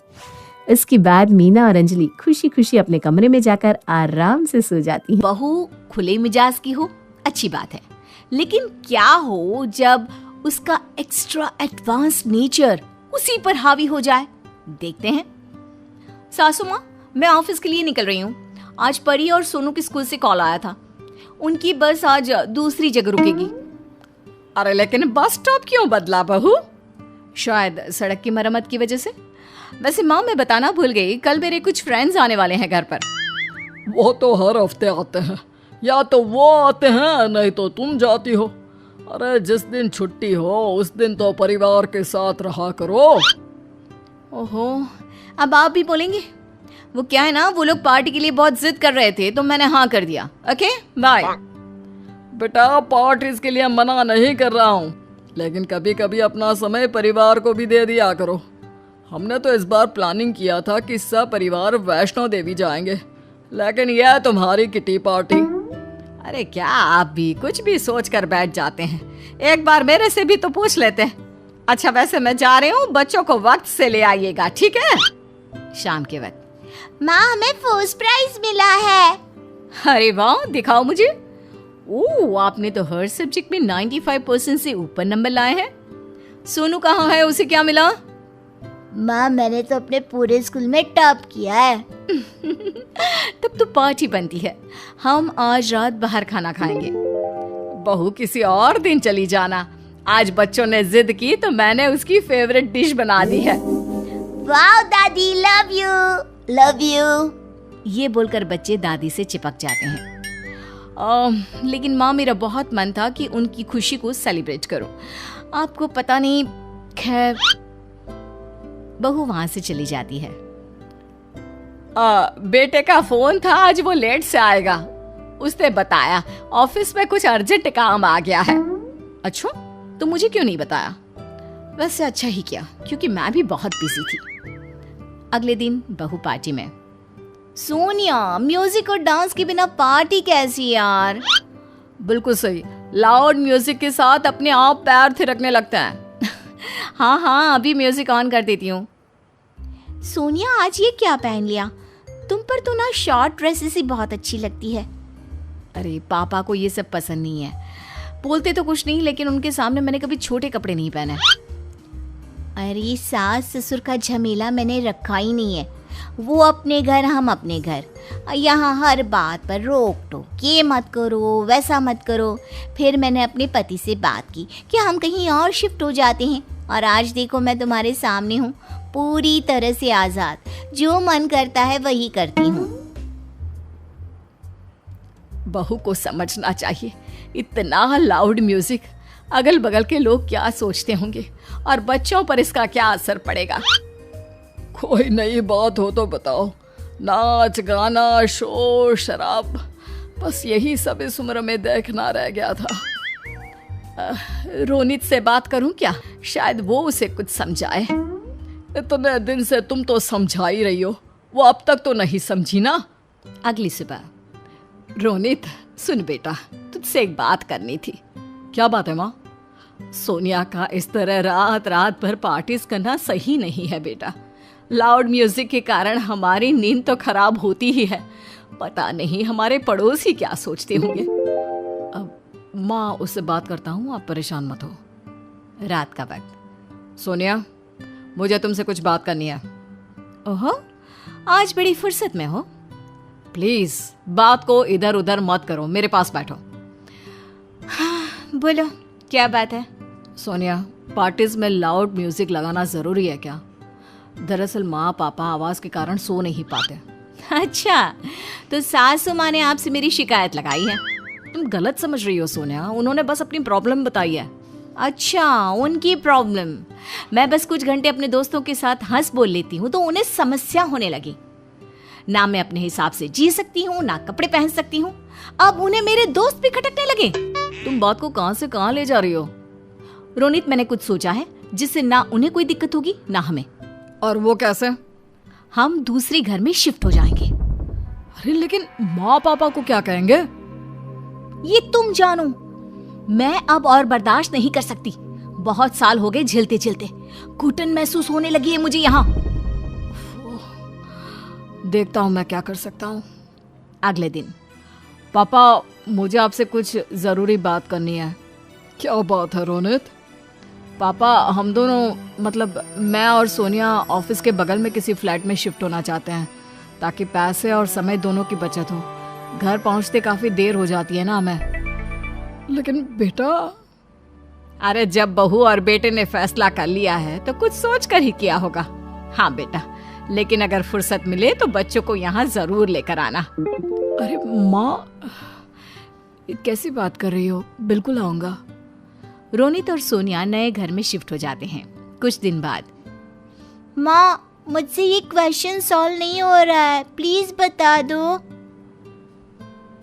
इसके बाद मीना और अंजलि खुशी खुशी अपने कमरे में जाकर आराम से सो जाती हैं। बहू खुले मिजाज की हो, अच्छी बात है, लेकिन क्या हो जब उसका एक्स्ट्रा एडवांस नेचर उसी पर हावी हो जाए? देखते हैं। सासू माँ, मैं ऑफिस के लिए निकल रही हूँ। आज परी और सोनू के स्कूल से कॉल आया था, उनकी बस आज दूसरी जगह रुकेगी। अरे लेकिन बस स्टॉप क्यों बदला बहू? शायद सड़क की मरम्मत की वजह से। वैसे माँ, मैं बताना भूल गई, कल मेरे कुछ फ्रेंड्स आने वाले हैं घर पर। वो तो हर हफ्ते आते हैं, या तो वो आते हैं नहीं तो तुम जाती हो। अरे जिस दिन छुट्टी हो उस दिन तो परिवार के साथ रहा करो। ओहो, अब आप भी बोलेंगे? वो क्या है ना, वो लोग पार्टी के लिए बहुत जिद कर रहे थे तो मैंने हाँ कर दिया। Okay bye. बेटा, पार्टीज के लिए मना नहीं कर रहा हूँ, लेकिन कभी कभी अपना समय परिवार को भी दे दिया करो। हमने तो इस बार प्लानिंग किया था कि सब परिवार वैष्णो देवी जाएंगे, लेकिन यह तुम्हारी किटी पार्टी। अरे क्या आप भी कुछ भी सोच कर बैठ जाते हैं, एक बार मेरे से भी तो पूछ लेते हैं। अच्छा वैसे मैं जा रही हूँ, बच्चों को वक्त से ले आइएगा, ठीक है? शाम के वक्त। माँ, हमें फर्स्ट प्राइज मिला है। अरे वाह, दिखाओ मुझे। ओह, आपने तो हर सब्जेक्ट में 95% से ऊपर नंबर लाए हैं। सोनू कहाँ है, उसे क्या मिला? माँ, मैंने तो अपने पूरे स्कूल में टॉप किया है। तब तो पार्टी बनती है। हम आज रात बाहर खाना खाएंगे। बहू, किसी और दिन चली जाना। आज बच्चों ने जिद की तो मैंने उसकी फेवरेट डिश बना दी है। वाओ दादी, लव यू लव यू। ये बोलकर बच्चे दादी से चिपक जाते हैं। लेकिन माँ, मेरा बहुत मन था कि उनकी खुशी को सेलिब्रेट करूं। आपको पता नहीं। खैर, बहू वहां से चली जाती है। बेटे का फोन था, आज वो लेट से आएगा। उसने बताया ऑफिस में कुछ अर्जेंट काम आ गया है। अच्छा, तो मुझे क्यों नहीं बताया? वैसे अच्छा ही किया, क्योंकि मैं भी बहुत बिजी थी। अगले दिन बहू पार्टी में। सोनिया, म्यूजिक और डांस के बिना पार्टी कैसी यार? बिल्कुल सही, लाउड म्यूजिक के साथ अपने आप पैर थिरकने लगता है। हाँ हाँ, अभी म्यूजिक ऑन कर देती हूँ। सोनिया, आज ये क्या पहन लिया? तुम पर तो ना शॉर्ट ड्रेसेस ही बहुत अच्छी लगती है। अरे पापा को ये सब पसंद नहीं है। बोलते तो कुछ नहीं, लेकिन उनके सामने मैंने कभी छोटे कपड़े नहीं पहने। अरे सास ससुर का झमेला मैंने रखा ही नहीं है। वो अपने घर, हम अपने घर। यहाँ हर बात पर रोक टोक, ये मत करो वैसा मत करो। फिर मैंने अपने पति से बात की कि हम कहीं और शिफ्ट हो जाते हैं, और आज देखो मैं तुम्हारे सामने हूँ, पूरी तरह से आज़ाद। जो मन करता है वही करती हूँ। बहू को समझना चाहिए, इतना लाउड म्यूजिक, अगल बगल के लोग क्या सोचते होंगे और बच्चों पर इसका क्या असर पड़ेगा। कोई नई बात हो तो बताओ। नाच गाना शोर शराब, बस यही सब इस उम्र में देखना रह गया था। रोनित से बात करूं क्या? शायद वो उसे कुछ समझाए। इतने दिन से तुम तो समझा ही रही हो, वो अब तक तो नहीं समझी ना। अगली सुबह। रोनित, सुन बेटा, तुझसे एक बात करनी थी। क्या बात है माँ? सोनिया का इस तरह रात रात भर पार्टीज करना सही नहीं है बेटा। लाउड म्यूजिक के कारण हमारी नींद तो खराब होती ही है। पता नहीं हमारे पड़ोसी क्या सोचते होंगे। अब माँ, उससे बात करता हूँ, आप परेशान मत हो। रात का वक्त। सोनिया, मुझे तुमसे कुछ बात करनी है। ओहो, आज बड़ी फुर्सत में हो। प्लीज बात को इधर उधर मत करो, मेरे पास बैठो। हाँ, बोलो क्या बात है? सोनिया, पार्टीज में लाउड म्यूजिक लगाना जरूरी है क्या? दरअसल माँ पापा आवाज के कारण सो नहीं पाते। अच्छा, तो सासू माँ ने आपसे मेरी शिकायत लगाई है? तुम गलत समझ रही हो सोनिया, उन्होंने बस अपनी प्रॉब्लम बताई है। अच्छा, उनकी प्रॉब्लम। मैं बस कुछ घंटे अपने दोस्तों के साथ हंस बोल लेती हूँ तो उन्हें समस्या होने लगी। ना मैं अपने हिसाब से जी सकती हूँ, ना कपड़े पहन सकती हूँ। अब उन्हें मेरे दोस्त भी खटकने लगे। तुम बात को कहां से कहां ले जा रही हो? रोनित, मैंने कुछ सोचा है जिससे ना उन्हें कोई दिक्कत होगी ना हमें। और वो कैसे? हम दूसरे घर में शिफ्ट हो जाएंगे। अरे लेकिन माँ पापा को क्या कहेंगे? ये तुम जानो। मैं अब और बर्दाश्त नहीं कर सकती। बहुत साल हो गए झेलते झेलते, घुटन महसूस होने लगी है मुझे यहाँ। देखता हूँ मैं क्या कर सकता हूँ। अगले दिन। पापा, मुझे आपसे कुछ जरूरी बात करनी है। क्या बात है रोनित? पापा हम दोनों मतलब मैं और सोनिया ऑफिस के बगल में किसी फ्लैट में शिफ्ट होना चाहते हैं ताकि पैसे और समय दोनों की बचत हो। घर पहुंचते काफी देर हो जाती है ना हमें। लेकिन बेटा, अरे जब बहू और बेटे ने फैसला कर लिया है तो कुछ सोच कर ही किया होगा। हाँ बेटा, लेकिन अगर फुर्सत मिले तो बच्चों को यहाँ जरूर लेकर आना। अरे माँ, कैसी बात कर रही हो? बिल्कुल आऊंगा। रोनित और सोनिया नए घर में शिफ्ट हो जाते हैं। कुछ दिन बाद, माँ मुझसे ये क्वेश्चन सॉल्व नहीं हो रहा है, प्लीज बता दो।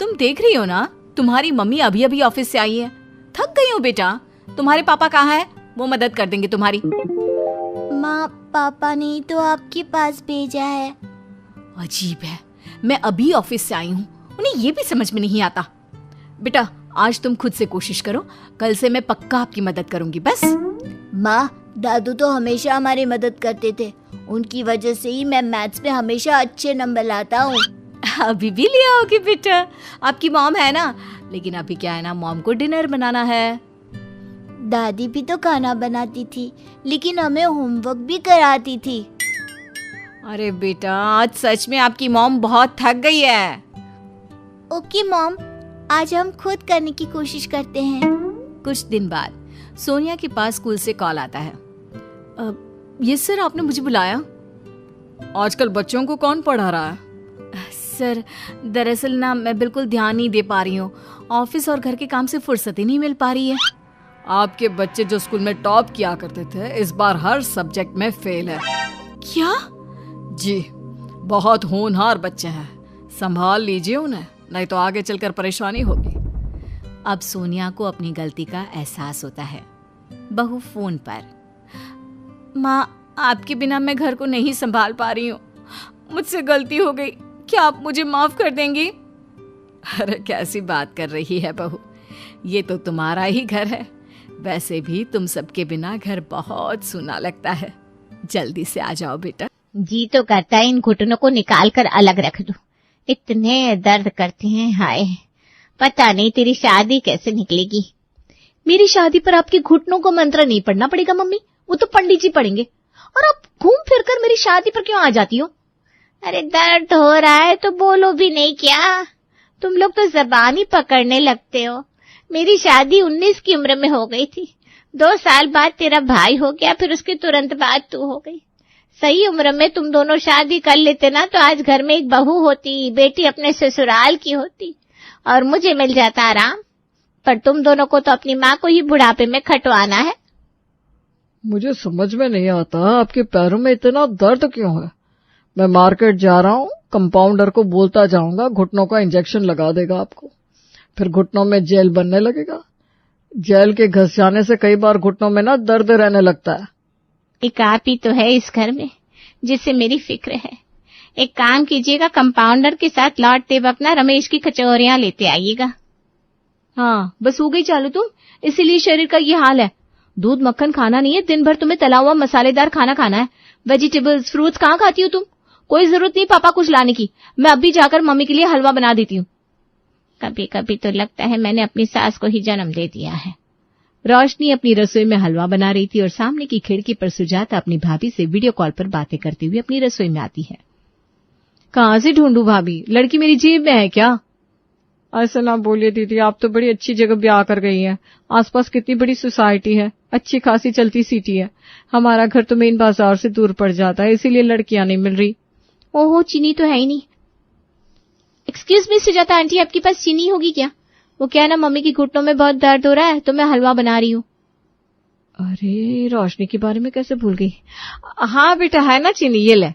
तुम देख रही हो ना, तुम्हारी मम्मी अभी अभी ऑफिस से आई है। थक गई हो बेटा। तुम्हारे पापा कहाँ है? वो मदद कर देंगे तुम्हारी। माँ पापा ने तो आपके पास भेजा है। अजीब है, मैं अभी ऑफिस से आई हूँ, उन्हें ये भी समझ में नहीं आता। बेटा आज तुम खुद से कोशिश करो, कल से मैं पक्का आपकी मदद करूंगी बस। माँ दादू तो हमेशा हमारी मदद करते थे, उनकी वजह से ही मैं मैथ्स में हमेशा अच्छे नंबर लाता हूँ। अभी भी लिया होगी बेटा, आपकी मॉम है ना। लेकिन अभी क्या है ना, मॉम को डिनर बनाना है। दादी भी तो खाना बनाती थी, लेकिन हमें होमवर्क भी कराती थी। अरे बेटा आज सच में आपकी मॉम बहुत थक गई है। ओके मॉम, आज हम खुद करने की कोशिश करते हैं। कुछ दिन बाद सोनिया के पास स्कूल से कॉल आता है। ये सर आपने मुझे बुलाया? आजकल बच्चों को कौन पढ़ा रहा है? सर दरअसल ना मैं बिल्कुल ध्यान नहीं दे पा रही हूँ, ऑफिस और घर के काम से फुर्सत ही नहीं मिल पा रही है। आपके बच्चे जो स्कूल में टॉप किया करते थे इस बार हर सब्जेक्ट में फेल है। क्या? जी, बहुत होनहार बच्चे हैं, संभाल लीजिए उन्हें, नहीं तो आगे चलकर परेशानी होगी। अब सोनिया को अपनी गलती का एहसास होता है। बहू फोन पर, माँ आपके बिना मैं घर को नहीं संभाल पा रही हूँ, मुझसे गलती हो गई, क्या आप मुझे माफ कर देंगी? अरे कैसी बात कर रही है बहू, ये तो तुम्हारा ही घर है। वैसे भी तुम सबके बिना घर बहुत सूना लगता है। जल्दी से आ जाओ बेटा। जी तो करता है इन घुटनों को निकाल कर अलग रख दो, इतने दर्द करते हैं। हाय, पता नहीं तेरी शादी कैसे निकलेगी। मेरी शादी पर आपके घुटनों को मंत्र नहीं पढ़ना पड़ेगा मम्मी, वो तो पंडित जी पढ़ेंगे। और आप घूम फिर कर मेरी शादी पर क्यों आ जाती हो? अरे दर्द हो रहा है तो बोलो भी नहीं क्या? तुम लोग तो जबान ही पकड़ने लगते हो। मेरी शादी 19 की उम्र में हो गई थी, 2 साल बाद तेरा भाई हो गया, फिर उसके तुरंत बाद तू हो गई। सही उम्र में तुम दोनों शादी कर लेते ना तो आज घर में एक बहू होती, बेटी अपने ससुराल की होती और मुझे मिल जाता आराम। पर तुम दोनों को तो अपनी माँ को ही बुढ़ापे में खटवाना है। मुझे समझ में नहीं आता आपके पैरों में इतना दर्द क्यों है। मैं मार्केट जा रहा हूँ, कंपाउंडर को बोलता जाऊंगा, घुटनों का इंजेक्शन लगा देगा आपको, फिर घुटनों में जेल बनने लगेगा। जेल के घस जाने से कई बार घुटनों में ना दर्द रहने लगता है। एक आप ही तो है इस घर में जिससे मेरी फिक्र है। एक काम कीजिएगा, कंपाउंडर के साथ लौटते वक्त ना रमेश की कचौरियां लेते आइएगा। हाँ बस हो गई चालू तुम, इसीलिए शरीर का ये हाल है। दूध मक्खन खाना नहीं है, दिन भर तुम्हें तला हुआ मसालेदार खाना खाना है। वेजिटेबल्स फ्रूट्स कहाँ खाती हो तुम? कोई जरूरत नहीं पापा कुछ लाने की, मैं अभी जाकर मम्मी के लिए हलवा बना देती हूँ। कभी कभी तो लगता है मैंने अपनी सास को ही जन्म दे दिया है। रोशनी अपनी रसोई में हलवा बना रही थी और सामने की खिड़की पर सुजाता अपनी भाभी से वीडियो कॉल पर बातें करते हुए अपनी रसोई में आती है। कहाँ से ढूंढूं भाभी, लड़की मेरी जेब में है क्या? ऐसा ना बोलिए दीदी, आप तो बड़ी अच्छी जगह ब्याह कर गई हैं। आसपास कितनी बड़ी सोसाइटी है, अच्छी खासी चलती सिटी है। हमारा घर तो मेन बाजार से दूर पड़ जाता है, इसीलिए लड़कियां नहीं मिल रही। ओहो चीनी तो है ही नहीं। एक्सक्यूज मी सुजाता आंटी, आपके पास चीनी होगी क्या? वो क्या है ना, मम्मी की घुटनों में बहुत दर्द हो रहा है तो मैं हलवा बना रही हूँ। अरे रोशनी के बारे में कैसे भूल गई। हाँ बेटा है ना चीनी, ये ले।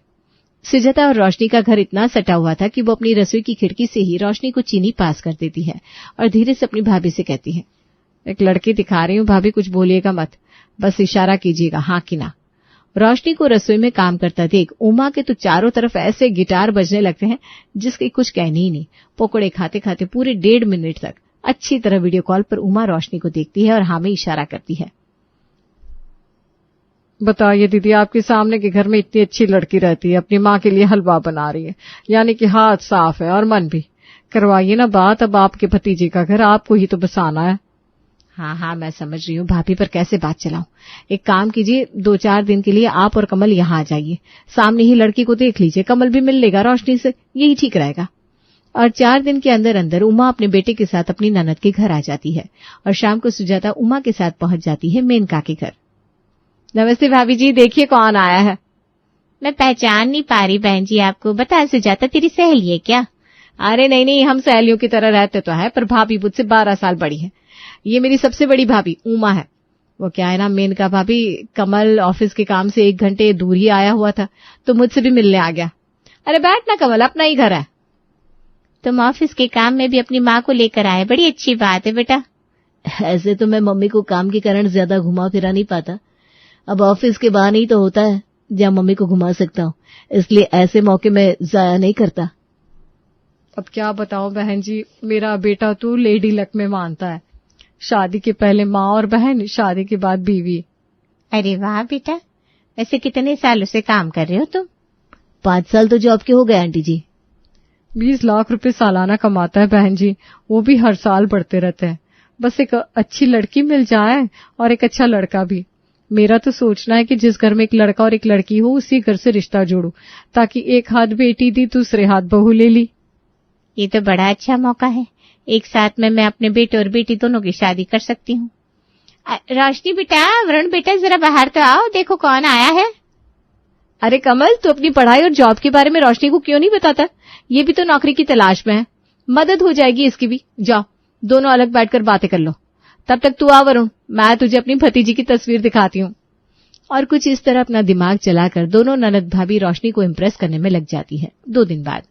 सुजाता और रोशनी का घर इतना सटा हुआ था कि वो अपनी रसोई की खिड़की से ही रोशनी को चीनी पास कर देती है और धीरे से अपनी भाभी से कहती है, एक लड़की दिखा रही हूँ भाभी, कुछ बोलिएगा मत, बस इशारा कीजिएगा हाँ कि ना। रोशनी को रसोई में काम करता देख उमा के तो चारों तरफ ऐसे गिटार बजने लगते हैं जिसके कुछ कहने ही नहीं। पकोड़े खाते खाते पूरे 1.5 मिनट तक अच्छी तरह वीडियो कॉल पर उमा रोशनी को देखती है और हाँ में इशारा करती है। बताइए दीदी, आपके सामने के घर में इतनी अच्छी लड़की रहती है, अपनी माँ के लिए हलवा बना रही है, यानी कि हाथ साफ है और मन भी। करवाइए ना बात, अब आपके भतीजे का घर आपको ही तो बसाना है। हाँ हाँ, मैं समझ रही हूँ भाभी, पर कैसे बात चलाऊं। एक काम कीजिए, 2-4 दिन के लिए आप और कमल यहाँ आ जाइए, सामने ही लड़की को देख लीजिए, कमल भी मिल लेगा रोशनी से, यही ठीक रहेगा। और 4 दिन के अंदर अंदर उमा अपने बेटे के साथ अपनी ननद के घर आ जाती है और शाम को सुजाता उमा के साथ पहुंच जाती है मेनका के घर। नमस्ते भाभी जी, देखिए कौन आया है। मैं पहचान नहीं पा रही बहन जी आपको। बता सुजाता, तेरी सहेली है क्या? अरे नहीं नहीं, हम सहेलियों की तरह रहते तो है, पर भाभी मुझसे 12 साल बड़ी है। ये मेरी सबसे बड़ी भाभी उमा है। वो क्या है ना मेनका भाभी, कमल ऑफिस के काम से 1 घंटे दूर ही आया हुआ था तो मुझसे भी मिलने आ गया। अरे बैठ ना कमल, अपना ही घर है। तुम ऑफिस के काम में भी अपनी माँ को लेकर आए, बड़ी अच्छी बात है बेटा। ऐसे तो मैं मम्मी को काम के कारण ज्यादा घुमा फिरा नहीं पाता, अब ऑफिस के बहाने ही तो होता है जहाँ मम्मी को घुमा सकता हूँ, इसलिए ऐसे मौके में जाया नहीं करता। अब क्या बताऊं बहन जी, मेरा बेटा तो लेडी लक में मानता है। शादी के पहले माँ और बहन, शादी के बाद बीवी। अरे वाह बेटा, वैसे कितने सालों से काम कर रहे हो तुम? 5 साल तो जॉब के हो गए आंटी जी। 20 लाख रुपए सालाना कमाता है बहन जी, वो भी हर साल बढ़ते रहते हैं। बस एक अच्छी लड़की मिल जाए और एक अच्छा लड़का भी। मेरा तो सोचना है कि जिस घर में एक लड़का और एक लड़की हो उसी घर से रिश्ता जोड़ू, ताकि एक हाथ बेटी दी दूसरे हाथ बहू ले ली। ये तो बड़ा अच्छा मौका है, एक साथ में मैं अपने बेटे और बेटी दोनों की शादी कर सकती हूँ। रोशनी बेटा, वरुण बेटा, जरा बाहर तो आओ, देखो कौन आया है। अरे कमल, तू अपनी पढ़ाई और जॉब के बारे में रोशनी को क्यों नहीं बताता? ये भी तो नौकरी की तलाश में है, मदद हो जाएगी इसकी भी। जाओ दोनों अलग बैठकर बातें कर लो। तब तक तू आ वरुण, मैं तुझे अपनी भतीजी की तस्वीर दिखाती हूँ। और कुछ इस तरह अपना दिमाग चलाकर दोनों ननद भाभी रोशनी को इम्प्रेस करने में लग जाती है। 2 दिन बाद।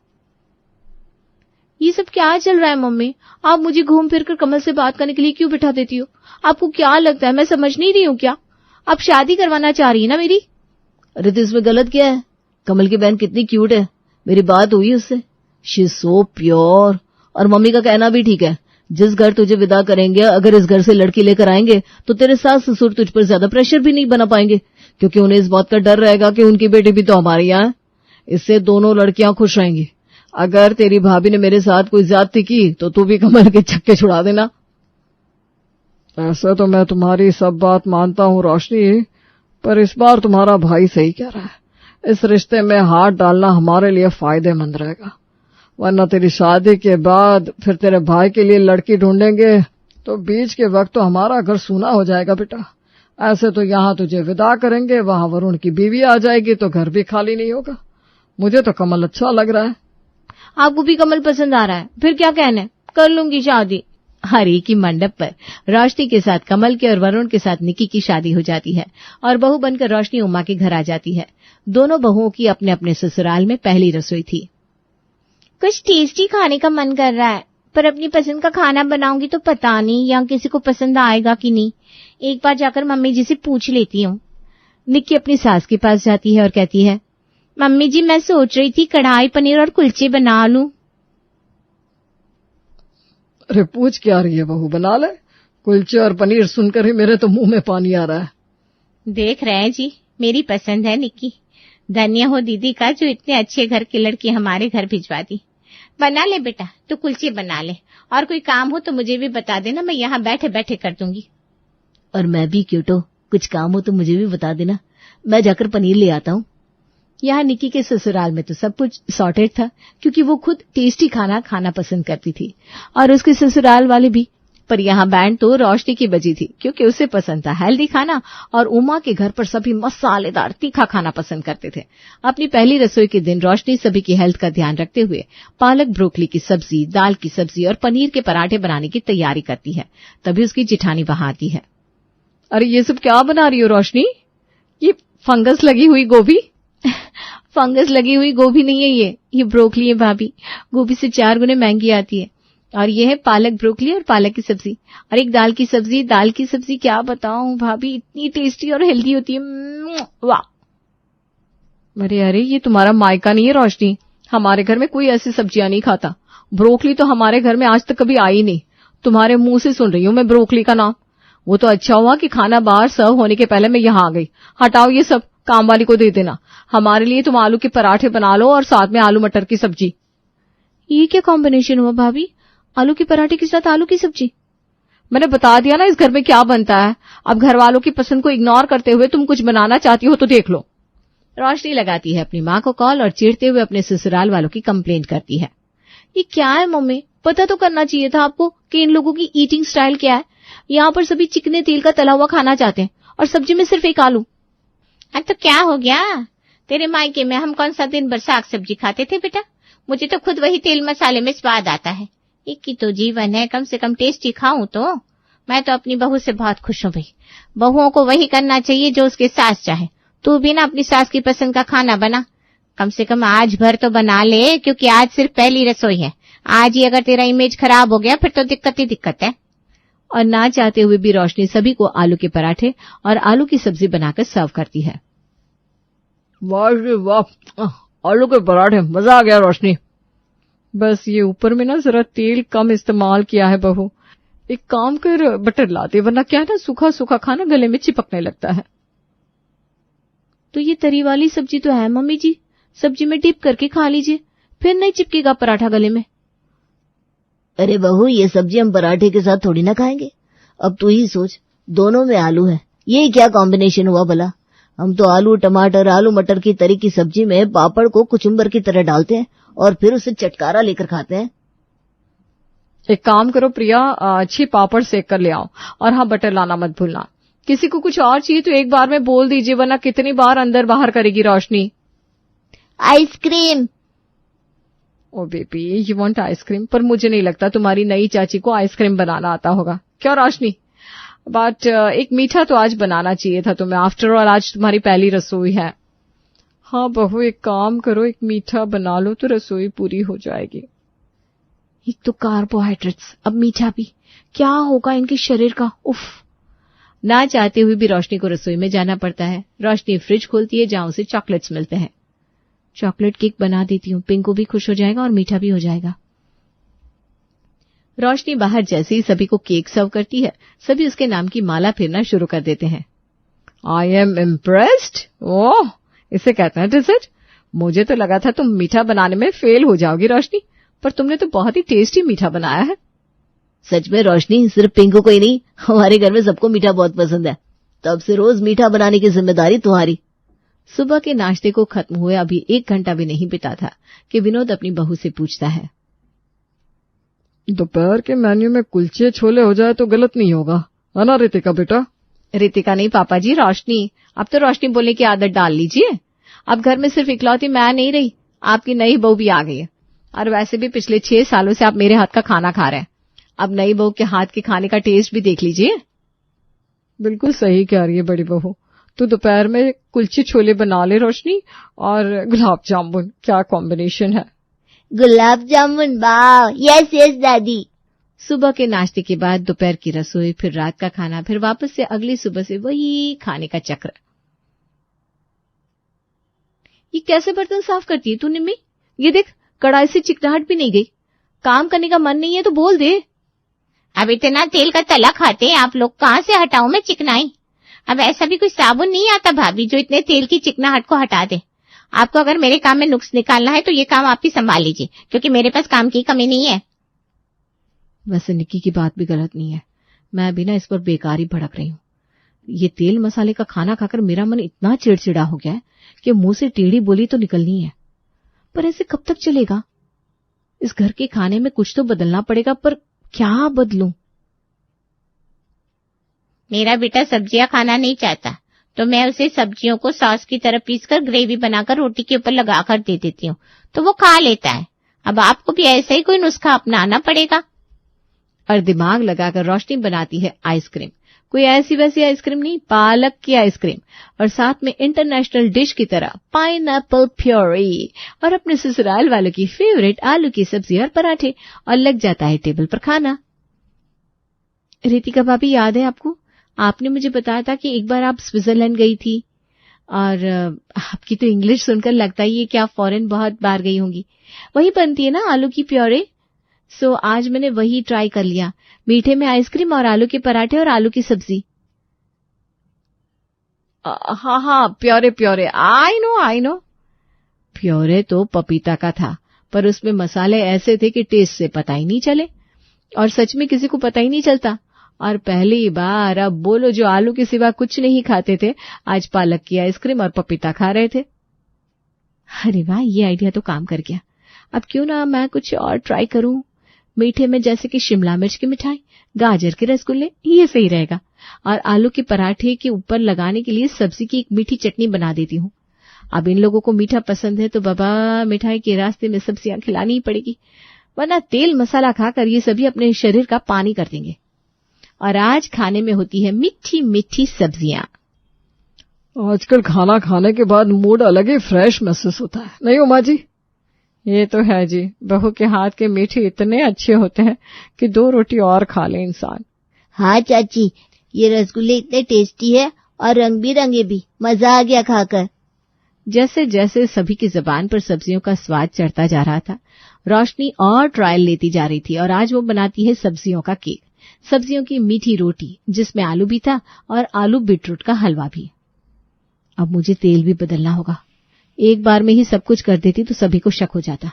ये सब क्या चल रहा है मम्मी? आप मुझे घूम फिर कर कमल से बात करने के लिए क्यों बिठा देती हो? आपको क्या लगता है मैं समझ नहीं रही हूँ क्या? आप शादी करवाना चाह रही है ना मेरी? अरे तो इसमें गलत क्या है? कमल की बहन कितनी क्यूट है, मेरी बात हुई उससे, शी इज सो प्योर। और मम्मी का कहना भी ठीक है, जिस घर तुझे विदा करेंगे अगर इस घर से लड़की लेकर आएंगे तो तेरे सास ससुर तुझ पर ज्यादा प्रेशर भी नहीं बना पाएंगे, क्योंकि उन्हें इस बात का डर रहेगा कि उनकी बेटी भी तो हमारे यहाँ है। इससे दोनों लड़कियां खुश रहेंगी। अगर तेरी भाभी ने मेरे साथ कोई ज्यादती की तो तू भी कमल के छक्के छुड़ा देना। ऐसा तो मैं तुम्हारी सब बात मानता हूँ रोशनी, पर इस बार तुम्हारा भाई सही कह रहा है। इस रिश्ते में हाथ डालना हमारे लिए फायदेमंद रहेगा, वरना तेरी शादी के बाद फिर तेरे भाई के लिए लड़की ढूंढेंगे तो बीच के वक्त तो हमारा घर सूना हो जाएगा बेटा। ऐसे तो यहाँ तुझे विदा करेंगे, वहां वरुण की बीवी आ जाएगी तो घर भी खाली नहीं होगा। मुझे तो कमल अच्छा लग रहा है। आपको भी कमल पसंद आ रहा है? फिर क्या कहना है, कर लूंगी शादी। हरी की मंडप पर रोशनी के साथ कमल के और वरुण के साथ निकी की शादी हो जाती है और बहू बनकर रोशनी उमा के घर आ जाती है। दोनों बहुओं की अपने अपने ससुराल में पहली रसोई थी। कुछ टेस्टी खाने का मन कर रहा है, पर अपनी पसंद का खाना बनाऊंगी तो पता नहीं यहाँ किसी को पसंद आएगा कि नहीं। एक बार जाकर मम्मी जी से पूछ लेती हूँ। निक्की अपनी सास के पास जाती है और कहती है, मम्मी जी मैं सोच रही थी कढ़ाई पनीर और कुलचे बना लूं। अरे पूछ क्या रही है बहू, बना ले। कुलचे और पनीर सुनकर ही मेरे तो मुंह में पानी आ रहा है। देख रहे हैं जी, मेरी पसंद है निक्की। धन्य हो दीदी का जो इतने अच्छे घर की लड़की हमारे घर भिजवा दी। बना ले बेटा, तू कुलचे बना ले, और कोई काम हो तो मुझे भी बता देना, मैं यहाँ बैठे बैठे कर दूंगी। और मैं भी क्यूटो, कुछ काम हो तो मुझे भी बता देना, मैं जाकर पनीर ले आता हूँ। यहाँ निकी के ससुराल में तो सब कुछ सॉर्टेड था, क्योंकि वो खुद टेस्टी खाना खाना पसंद करती थी और उसके ससुराल वाले भी। पर यहाँ बैंड तो रोशनी की बजी थी, क्योंकि उसे पसंद था हेल्दी खाना और उमा के घर पर सभी मसालेदार तीखा खाना पसंद करते थे। अपनी पहली रसोई के दिन रोशनी सभी की हेल्थ का ध्यान रखते हुए पालक ब्रोकली की सब्जी, दाल की सब्जी और पनीर के पराठे बनाने की तैयारी करती है। तभी उसकी जिठानी वहां आती है। अरे ये सब क्या बना रही हो रोशनी? ये फंगस लगी हुई गोभी? फंगस लगी हुई गोभी नहीं है, ये ब्रोकली है भाभी। गोभी से 4 गुने महंगी आती है। और ये है पालक ब्रोकली और पालक की सब्जी और एक दाल की सब्जी। दाल की सब्जी क्या बताऊं भाभी, इतनी टेस्टी और हेल्दी होती है, वाह। अरे ये तुम्हारा मायका नहीं है रोशनी, हमारे घर में कोई ऐसी सब्जियां नहीं खाता। ब्रोकली तो हमारे घर में आज तक कभी आई नहीं। तुम्हारे मुंह से सुन रही हूँ मैं ब्रोकली का नाम। वो तो अच्छा हुआ कि खाना बाहर सर्व होने के पहले मैं यहाँ आ गई। हटाओ ये सब, काम वाली को दे देना। हमारे लिए तुम आलू के पराठे बना लो और साथ में आलू मटर की सब्जी। ये क्या कॉम्बिनेशन हुआ भाभी, आलू के पराठे के साथ आलू की सब्जी? मैंने बता दिया ना इस घर में क्या बनता है। अब घर वालों की पसंद को इग्नोर करते हुए तुम कुछ बनाना चाहती हो तो देख लो। रोशनी लगाती है अपनी माँ को कॉल और चिढ़ते हुए अपने ससुराल वालों की कंप्लेंट करती है। ये क्या है मम्मी, पता तो करना चाहिए था आपको कि इन लोगों की ईटिंग स्टाइल क्या है। यहाँ पर सभी चिकने तेल का तला हुआ खाना चाहते हैं और सब्जी में सिर्फ एक आलू। अब तो क्या हो गया, तेरे मायके में हम कौन सा दिन भर साग सब्जी खाते थे बेटा। मुझे तो खुद वही तेल मसाले में स्वाद आता है। एक ही तो जीवन है, कम से कम टेस्टी खाऊं तो। मैं तो अपनी बहू से बहुत खुश हूँ भाई। बहुओं को वही करना चाहिए जो उसके सास चाहे। तू भी ना अपनी सास की पसंद का खाना बना, कम से कम आज भर तो बना ले, क्योंकि आज सिर्फ पहली रसोई है। आज ही अगर तेरा इमेज खराब हो गया फिर तो दिक्कत ही दिक्कत है। और ना चाहते हुए भी रोशनी सभी को आलू के पराठे और आलू की सब्जी बनाकर सर्व करती है। वाह रे वाह, आलू के पराठे, मजा आ गया रोशनी। बस ये ऊपर में ना जरा तेल कम इस्तेमाल किया है बहू। एक काम कर, बटर ला दे, वरना क्या है ना सूखा सूखा खाना गले में चिपकने लगता है। तो ये तरी वाली सब्जी तो है मम्मी जी, सब्जी में डिप करके खा लीजिए, फिर नहीं चिपकेगा पराठा गले में। अरे बहू, ये सब्जी हम पराठे के साथ थोड़ी ना खाएंगे। अब तू ही सोच, दोनों में आलू है, ये क्या कॉम्बिनेशन हुआ भला। हम तो आलू टमाटर आलू मटर की तरी की सब्जी में पापड़ को कुचुम्बर की तरह डालते हैं और फिर उसे चटकारा लेकर खाते हैं। एक काम करो प्रिया, अच्छी पापड़ सेक कर ले आओ, और हाँ बटर लाना मत भूलना। किसी को कुछ और चाहिए तो एक बार में बोल दीजिए, वरना कितनी बार अंदर बाहर करेगी रोशनी। Ice cream. Oh baby, you want ice cream, पर मुझे नहीं लगता तुम्हारी नई चाची को आइसक्रीम बनाना आता होगा, क्यों रोशनी। बट एक मीठा तो आज बनाना चाहिए था तुम्हें, आफ्टर ऑल आज तुम्हारी पहली रसोई है। हाँ बहू, एक काम करो, एक मीठा बना लो तो रसोई पूरी हो जाएगी। एक तो कार्बोहाइड्रेट्स, अब मीठा भी, क्या होगा इनके शरीर का, उफ। ना चाहते हुए भी रोशनी को रसोई में जाना पड़ता है। रोशनी फ्रिज खोलती है जहां उसे चॉकलेट्स मिलते हैं। चॉकलेट केक बना देती हूँ, पिंकू भी खुश हो जाएगा और मीठा भी हो जाएगा। रोशनी बाहर जैसे ही सभी को केक सर्व करती है, सभी उसके नाम की माला फेरना शुरू कर देते हैं। I am impressed. ओह, इसे कहते हैं डिजर्ट। मुझे तो लगा था तुम मीठा बनाने में फेल हो जाओगी रोशनी, पर तुमने तो बहुत ही टेस्टी मीठा बनाया है। सच में रोशनी, सिर्फ पिंकू को ही नहीं, हमारे घर में सबको मीठा बहुत पसंद है। तब से रोज मीठा बनाने की जिम्मेदारी तुम्हारी। सुबह के नाश्ते को खत्म हुए अभी 1 घंटा भी नहीं बीता था कि विनोद अपनी बहू से पूछता है, दोपहर के मेन्यू में कुलचे छोले हो जाए तो गलत नहीं होगा, है ना रितिका बेटा। रितिका नहीं पापा जी, रोशनी। अब तो रोशनी बोलने की आदत डाल लीजिए। अब घर में सिर्फ इकलौती मैं नहीं रही, आपकी नई बहू भी आ गई है। और वैसे भी पिछले 6 सालों से आप मेरे हाथ का खाना खा रहे हैं, अब नई बहू के हाथ के खाने का टेस्ट भी देख लीजिए। बिल्कुल सही कह रही है बड़ी बहू। तो दोपहर में कुलचे छोले बना ले रोशनी, और गुलाब जामुन, क्या कॉम्बिनेशन है। गुलाब जामुन, वाह, यस यस दादी। सुबह के नाश्ते के बाद दोपहर की रसोई, फिर रात का खाना, फिर वापस से अगली सुबह से वही खाने का चक्र। ये कैसे बर्तन साफ करती है तू निम्मी? ये देख, कढ़ाई से चिकनाहट भी नहीं गई। काम करने का मन नहीं है तो बोल दे। अब इतना तेल का तला खाते हैं आप लोग, कहाँ से हटाऊं मैं चिकनाई। अब ऐसा भी कोई साबुन नहीं आता भाभी जो इतने तेल की चिकनाहट को हटा दे। आपको अगर मेरे काम में नुक्स निकालना है तो ये काम आप ही संभाल लीजिए, क्योंकि मेरे पास काम की कमी नहीं है। वैसे निक्की की बात भी गलत नहीं है, मैं भी ना इस पर बेकार ही भड़क रही हूँ। ये तेल मसाले का खाना खाकर मेरा मन इतना चिड़चिड़ा हो गया है कि मुंह से टेढ़ी बोली तो निकलनी है, पर ऐसे कब तक चलेगा। इस घर के खाने में कुछ तो बदलना पड़ेगा, पर क्या बदलूं। मेरा बेटा सब्जियां खाना नहीं चाहता तो मैं उसे सब्जियों को सॉस की तरह पीसकर ग्रेवी बनाकर रोटी के ऊपर लगाकर दे देती हूँ, तो वो खा लेता है। अब आपको भी ऐसा ही कोई नुस्खा अपनाना पड़ेगा। और दिमाग लगाकर रोशनी बनाती है आइसक्रीम। कोई ऐसी वैसी आइसक्रीम नहीं, पालक की आइसक्रीम, और साथ में इंटरनेशनल डिश की तरह पाइनएप्पल प्योरी, और अपने ससुराल वालों की फेवरेट आलू की सब्जी और पराठे, और लग जाता है टेबल पर खाना। रितिका भाभी, याद है आपको, आपने मुझे बताया था कि एक बार आप स्विट्जरलैंड गई थी, और आपकी तो इंग्लिश सुनकर लगता ही है कि आप फॉरेन बहुत बार गई होंगी। वही बनती है ना आलू की प्योरे। सो आज मैंने वही ट्राई कर लिया, मीठे में आइसक्रीम और आलू के पराठे और आलू की सब्जी। हाँ, प्योरे, आई नो। प्योरे तो पपीता का था, पर उसमें मसाले ऐसे थे कि टेस्ट से पता ही नहीं चले, और सच में किसी को पता ही नहीं चलता। और पहली बार अब बोलो जो आलू के सिवा कुछ नहीं खाते थे, आज पालक की आइसक्रीम और पपीता खा रहे थे। अरे वाह, ये आइडिया तो काम कर गया। अब क्यों ना मैं कुछ और ट्राई करूं, मीठे में जैसे कि शिमला मिर्च की मिठाई, गाजर के रसगुल्ले, ये सही रहेगा। और आलू के पराठे के ऊपर लगाने के लिए सब्जी की एक मीठी चटनी बना देती हूँ। अब इन लोगों को मीठा पसंद है तो बाबा मिठाई के रास्ते में सब्जियां खिलानी ही पड़ेगी, वरना तेल मसाला खाकर ये सभी अपने शरीर का पानी कर देंगे। और आज खाने में होती है मीठी मीठी सब्जियां। आजकल खाना खाने के बाद मूड अलग ही फ्रेश महसूस होता है, नहीं उमा जी? ये तो है जी, बहू के हाथ के मीठे इतने अच्छे होते हैं कि 2 रोटी और खा ले इंसान। हाँ चाची, ये रसगुल्ले इतने टेस्टी है और रंग बिरंगे भी, मजा आ गया खाकर। जैसे जैसे सभी की जुबान पर सब्जियों का स्वाद चढ़ता जा रहा था, रोशनी और ट्रायल लेती जा रही थी। और आज वो बनाती है सब्जियों का केक, सब्जियों की मीठी रोटी जिसमें आलू भी था और आलू बीटरूट का हलवा भी। अब मुझे तेल भी बदलना होगा, एक बार में ही सब कुछ कर देती तो सभी को शक हो जाता।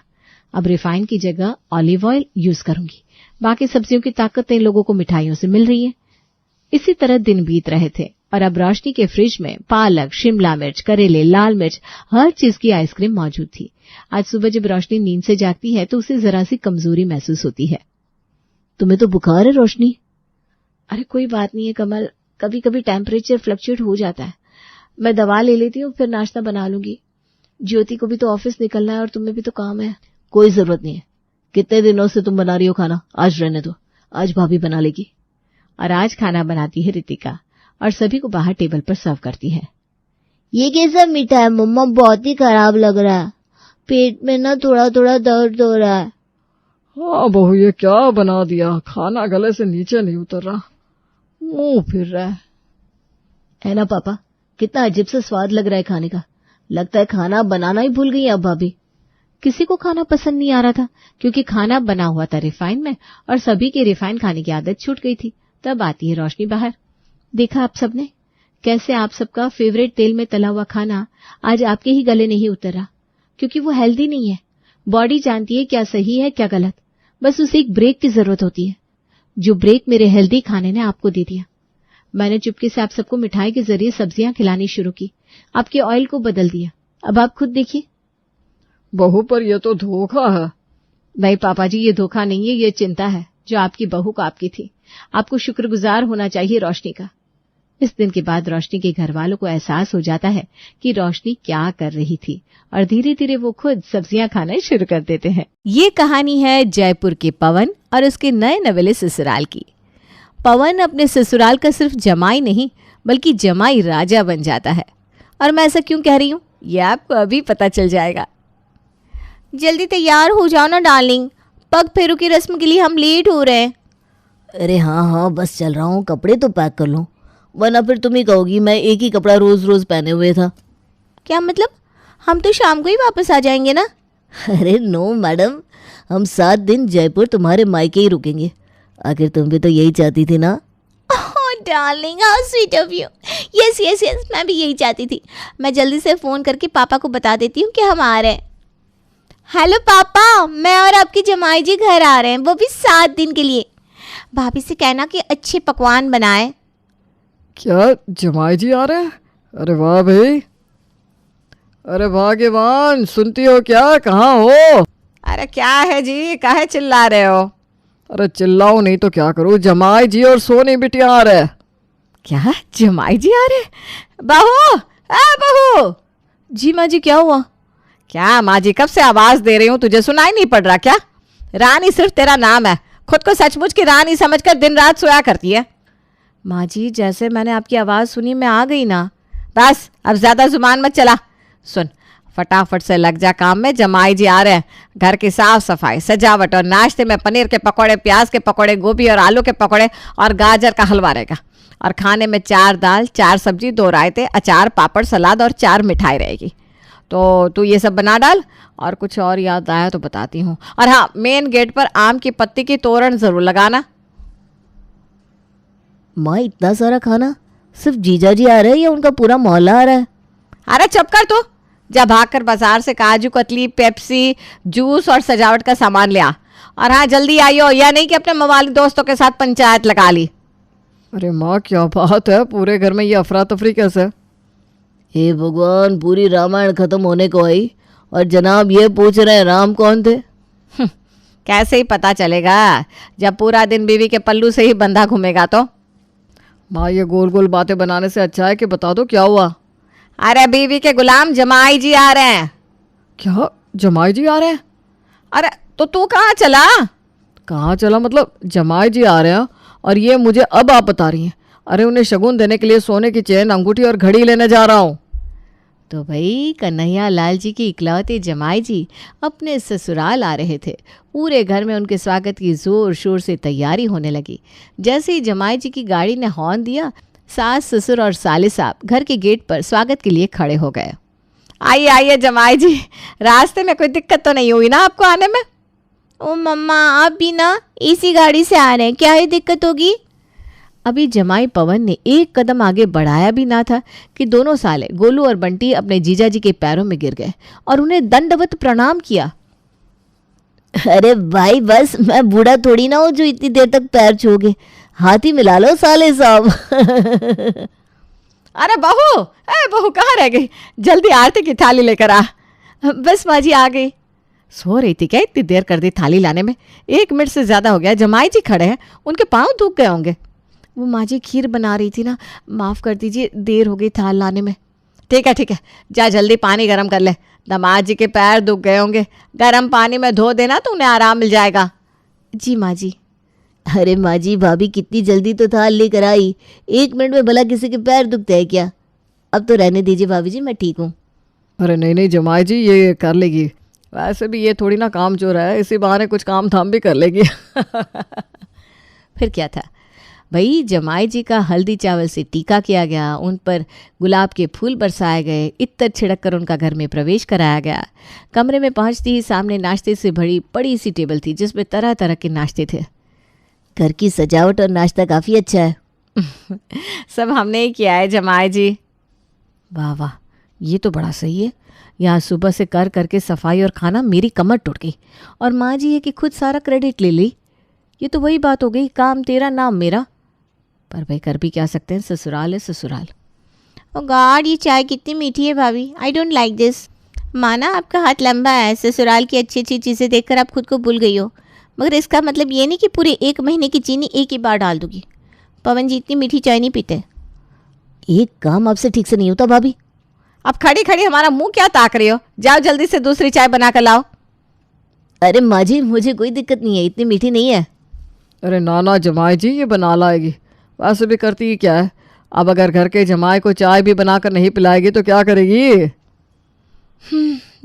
अब रिफाइन की जगह ऑलिव ऑयल यूज करूंगी। बाकी सब्जियों की ताकत इन लोगों को मिठाइयों से मिल रही है। इसी तरह दिन बीत रहे थे और अब रोशनी के फ्रिज में पालक, शिमला मिर्च, करेले, लाल मिर्च, हर चीज की आइसक्रीम मौजूद थी। आज सुबह जब रोशनी नींद से जागती है तो उसे जरा सी कमजोरी महसूस होती है। तुम्हें तो बुखार है रोशनी? अरे कोई बात नहीं है कमल, कभी कभी टेम्परेचर फ्लक्चुएट हो जाता है। मैं दवा ले लेती हूँ, फिर नाश्ता बना लूंगी। ज्योति को भी तो ऑफिस निकलना है और तुम्हें भी तो काम है। कोई जरूरत नहीं है, कितने दिनों से तुम बना रही हो खाना, आज रहने दो, आज भाभी बना लेगी। और आज खाना बनाती है रितिका और सभी को बाहर टेबल पर सर्व करती है। ये कैसा मीठा है मम्मा, बहुत ही खराब लग रहा है, पेट में ना थोड़ा थोड़ा दर्द हो रहा है। हाँ बहू, ये क्या बना दिया, खाना गले से नीचे नहीं उतर रहा, मुंह फिर रहा है ना पापा? कितना अजीब सा स्वाद लग रहा है खाने का, लगता है खाना बनाना ही भूल गई अब भाभी। किसी को खाना पसंद नहीं आ रहा था क्योंकि खाना बना हुआ था रिफाइन में और सभी की रिफाइन खाने की आदत छूट गई थी। तब आती है रोशनी बाहर। देखा आप सबने कैसे आप सबका फेवरेट तेल में तला हुआ खाना आज आपके ही गले नहीं उतर रहा, क्योंकि वो हेल्दी नहीं है। बॉडी जानती है क्या सही है क्या गलत, बस उसे एक ब्रेक की जरूरत होती है, जो ब्रेक मेरे हेल्दी खाने ने आपको दे दिया। मैंने चुपके से आप सबको मिठाई के जरिए सब्जियां खिलानी शुरू की, आपके ऑयल को बदल दिया। अब आप खुद देखिए। बहू, पर यह तो धोखा है। नहीं पापा जी, ये धोखा नहीं है, ये चिंता है जो आपकी बहू को आपकी थी। आपको शुक्रगुजार होना चाहिए रोशनी का। इस दिन के बाद रोशनी के घर वालों को एहसास हो जाता है कि रोशनी क्या कर रही थी और धीरे धीरे वो खुद सब्जियां खाना शुरू कर देते हैं। ये कहानी है जयपुर के पवन और उसके नए नवेले ससुराल की। पवन अपने ससुराल का सिर्फ जमाई नहीं बल्कि जमाई राजा बन जाता है। और मैं ऐसा क्यों कह रही हूँ ये आपको अभी पता चल जाएगा। जल्दी तैयार हो जाओ ना डार्लिंग, पग फेरू की रस्म के लिए हम लेट हो रहे हैं। अरे हाँ बस चल रहा हूँ, कपड़े तो पैक कर लो, वरना फिर तुम ही कहोगी मैं एक ही कपड़ा रोज रोज पहने हुए था। क्या मतलब? हम तो शाम को ही वापस आ जाएंगे ना? अरे नो मैडम, हम 7 दिन जयपुर तुम्हारे मायके ही रुकेंगे, आखिर तुम भी तो यही चाहती थी ना। Darling how sweet of you. Yes yes yes, मैं भी यही चाहती थी। मैं जल्दी से फ़ोन करके पापा को बता देती हूँ कि हम आ रहे हैं। हेलो पापा, मैं और आपके जमाई जी घर आ रहे हैं, वो भी 7 दिन के लिए। भाभी से कहना कि अच्छे पकवान बनाए। क्या जमाई जी आ रहे हैं? अरे वाह भाई, अरे भाग्यवान, सुनती हो क्या, कहाँ हो? अरे क्या है जी, काहे चिल्ला रहे हो? अरे चिल्लाओ नहीं तो क्या करूँ, जमाई जी और सोनी बिटिया आ रहे। क्या जमाई जी आ रहे? बहू, बहू जी। माँ जी क्या हुआ? क्या माँ जी, कब से आवाज दे रही हूँ, तुझे सुनाई नहीं पड़ रहा क्या? रानी सिर्फ तेरा नाम है, खुद को सचमुच की रानी समझकर दिन रात सोया करती है। माँ जी जैसे मैंने आपकी आवाज सुनी मैं आ गई ना। बस अब ज्यादा जुबान मत चला। सुन, फटाफट से लग जा काम में, जमाई जी आ रहे हैं। घर की साफ सफाई, सजावट और नाश्ते में पनीर के पकौड़े, प्याज के पकौड़े, गोभी और आलू के पकौड़े और गाजर का हलवा रहेगा। और खाने में 4 दाल, 4 सब्जी, 2 रायते, अचार, पापड़, सलाद और 4 मिठाई रहेगी। तो तू ये सब बना डाल। और कुछ और याद आया तो बताती हूँ। और हाँ, मेन गेट पर आम की पत्ती की तोरण जरूर लगाना। माँ इतना सारा खाना, सिर्फ जीजा जी आ रहे हैं या उनका पूरा मोहल्ला आ रहा है? अरे चुप कर तू, जा भागकर बाजार से काजू कतली, पेप्सी, जूस और सजावट का सामान ले आ। और हाँ जल्दी आइयो, या नहीं कि अपने मवाली दोस्तों के साथ पंचायत लगा ली। अरे माँ, क्या बात है, पूरे घर में ये अफरा तफरी कैसे? हे भगवान, पूरी रामायण खत्म होने को आई और जनाब ये पूछ रहे हैं राम कौन थे। कैसे ही पता चलेगा जब पूरा दिन बीवी के पल्लू से ही बंधा घूमेगा तो। माँ, ये गोल गोल बातें बनाने से अच्छा है कि बता दो क्या हुआ। अरे बीवी के गुलाम जमाई जी आ रहे हैं। क्या, जमाई जी आ रहे हैं? अरे तो तू कहाँ चला? कहाँ चला मतलब? जमाई जी आ रहे हैं और ये मुझे अब आप बता रही हैं? अरे उन्हें शगुन देने के लिए सोने की चेन, अंगूठी और घड़ी लेने जा रहा हूँ। तो भाई कन्हैया लाल जी की इकलौते जमाई जी अपने ससुराल आ रहे थे। पूरे घर में उनके स्वागत की जोर शोर से तैयारी होने लगी। जैसे ही जमाई जी की गाड़ी ने हॉर्न दिया, सास ससुर और साले साहब घर के गेट पर स्वागत के लिए खड़े हो गए। आइए आइए जमाई जी, रास्ते में कोई दिक्कत तो नहीं हुई ना आपको आने में? ओ मम्मा, आप भी ना इसी गाड़ी से आ रहे हैं, क्या ही दिक्कत होगी? अभी जमाई पवन ने एक कदम आगे बढ़ाया भी ना था कि दोनों साले गोलू और बंटी अपने जीजा जी के पैरों में गिर गए और उन्हें दंडवत प्रणाम किया। अरे भाई बस, मैं बूढ़ा थोड़ी ना हूँ जो इतनी देर तक पैर छूगे। हाथ ही मिला लो साले साहब। अरे बहू कहाँ रह गई? जल्दी आरती की थाली लेकर आ। बस माँ जी आ गई। सो रही थी क्या? इतनी देर कर दी थाली लाने में? 1 मिनट से ज़्यादा हो गया। जमाई जी खड़े हैं, उनके पाँव दुख गए होंगे। वो माँ जी खीर बना रही थी ना, माफ़ कर दीजिए, देर हो गई थाल लाने में। ठीक है, जा जल्दी पानी गर्म कर ले। दामाद जी के पैर दुख गए होंगे, गर्म पानी में धो देना तो उन्हें आराम मिल जाएगा। जी माँ जी। अरे माँ जी, भाभी कितनी जल्दी तो थाल लेकर आई, 1 मिनट में भला किसी के पैर दुखते हैं क्या? अब तो रहने दीजिए भाभी जी, मैं ठीक हूँ। अरे नहीं जमाई जी, ये कर लेगी। वैसे भी ये थोड़ी ना काम चोर है, इसी बहाने कुछ काम धाम भी कर लेगी। फिर क्या था भाई, जमाई जी का हल्दी चावल से टीका किया गया, उन पर गुलाब के फूल बरसाए गए, इत्तर छिड़क कर उनका घर में प्रवेश कराया गया। कमरे में पहुंचते ही सामने नाश्ते से भरी बड़ी सी टेबल थी जिसमें तरह तरह के नाश्ते थे। घर की सजावट और नाश्ता काफ़ी अच्छा है। सब हमने ही किया है जमाई जी। वाह वाह, ये तो बड़ा सही है। यहाँ सुबह से कर करके सफाई और खाना मेरी कमर टूट गई, और माँ जी है कि खुद सारा क्रेडिट ले ली। ये तो वही बात हो गई, काम तेरा नाम मेरा। पर भाई कर भी क्या सकते हैं, ससुराल है ससुराल। ओ गॉड, ये चाय कितनी मीठी है भाभी। I don't like this. माना आपका हाथ लंबा है, ससुराल की अच्छी अच्छी चीज़ें देखकर आप खुद को भूल गई हो, मगर इसका मतलब ये नहीं कि पूरे 1 महीने की चीनी एक ही बार डाल दूंगी। पवन जी इतनी मीठी चाय नहीं पीते। एक काम आपसे ठीक से नहीं होता भाभी। अब खड़ी खड़ी हमारा मुंह क्या ताक रही हो? जाओ जल्दी से दूसरी चाय बना कर लाओ। अरे माँ जी, मुझे कोई दिक्कत नहीं है, इतनी मीठी नहीं है। अरे ना जमाई जी, ये बना लाएगी। वैसे भी करती ही क्या है, अब अगर घर के जमाई को चाय भी बनाकर नहीं पिलाएगी तो क्या करेगी?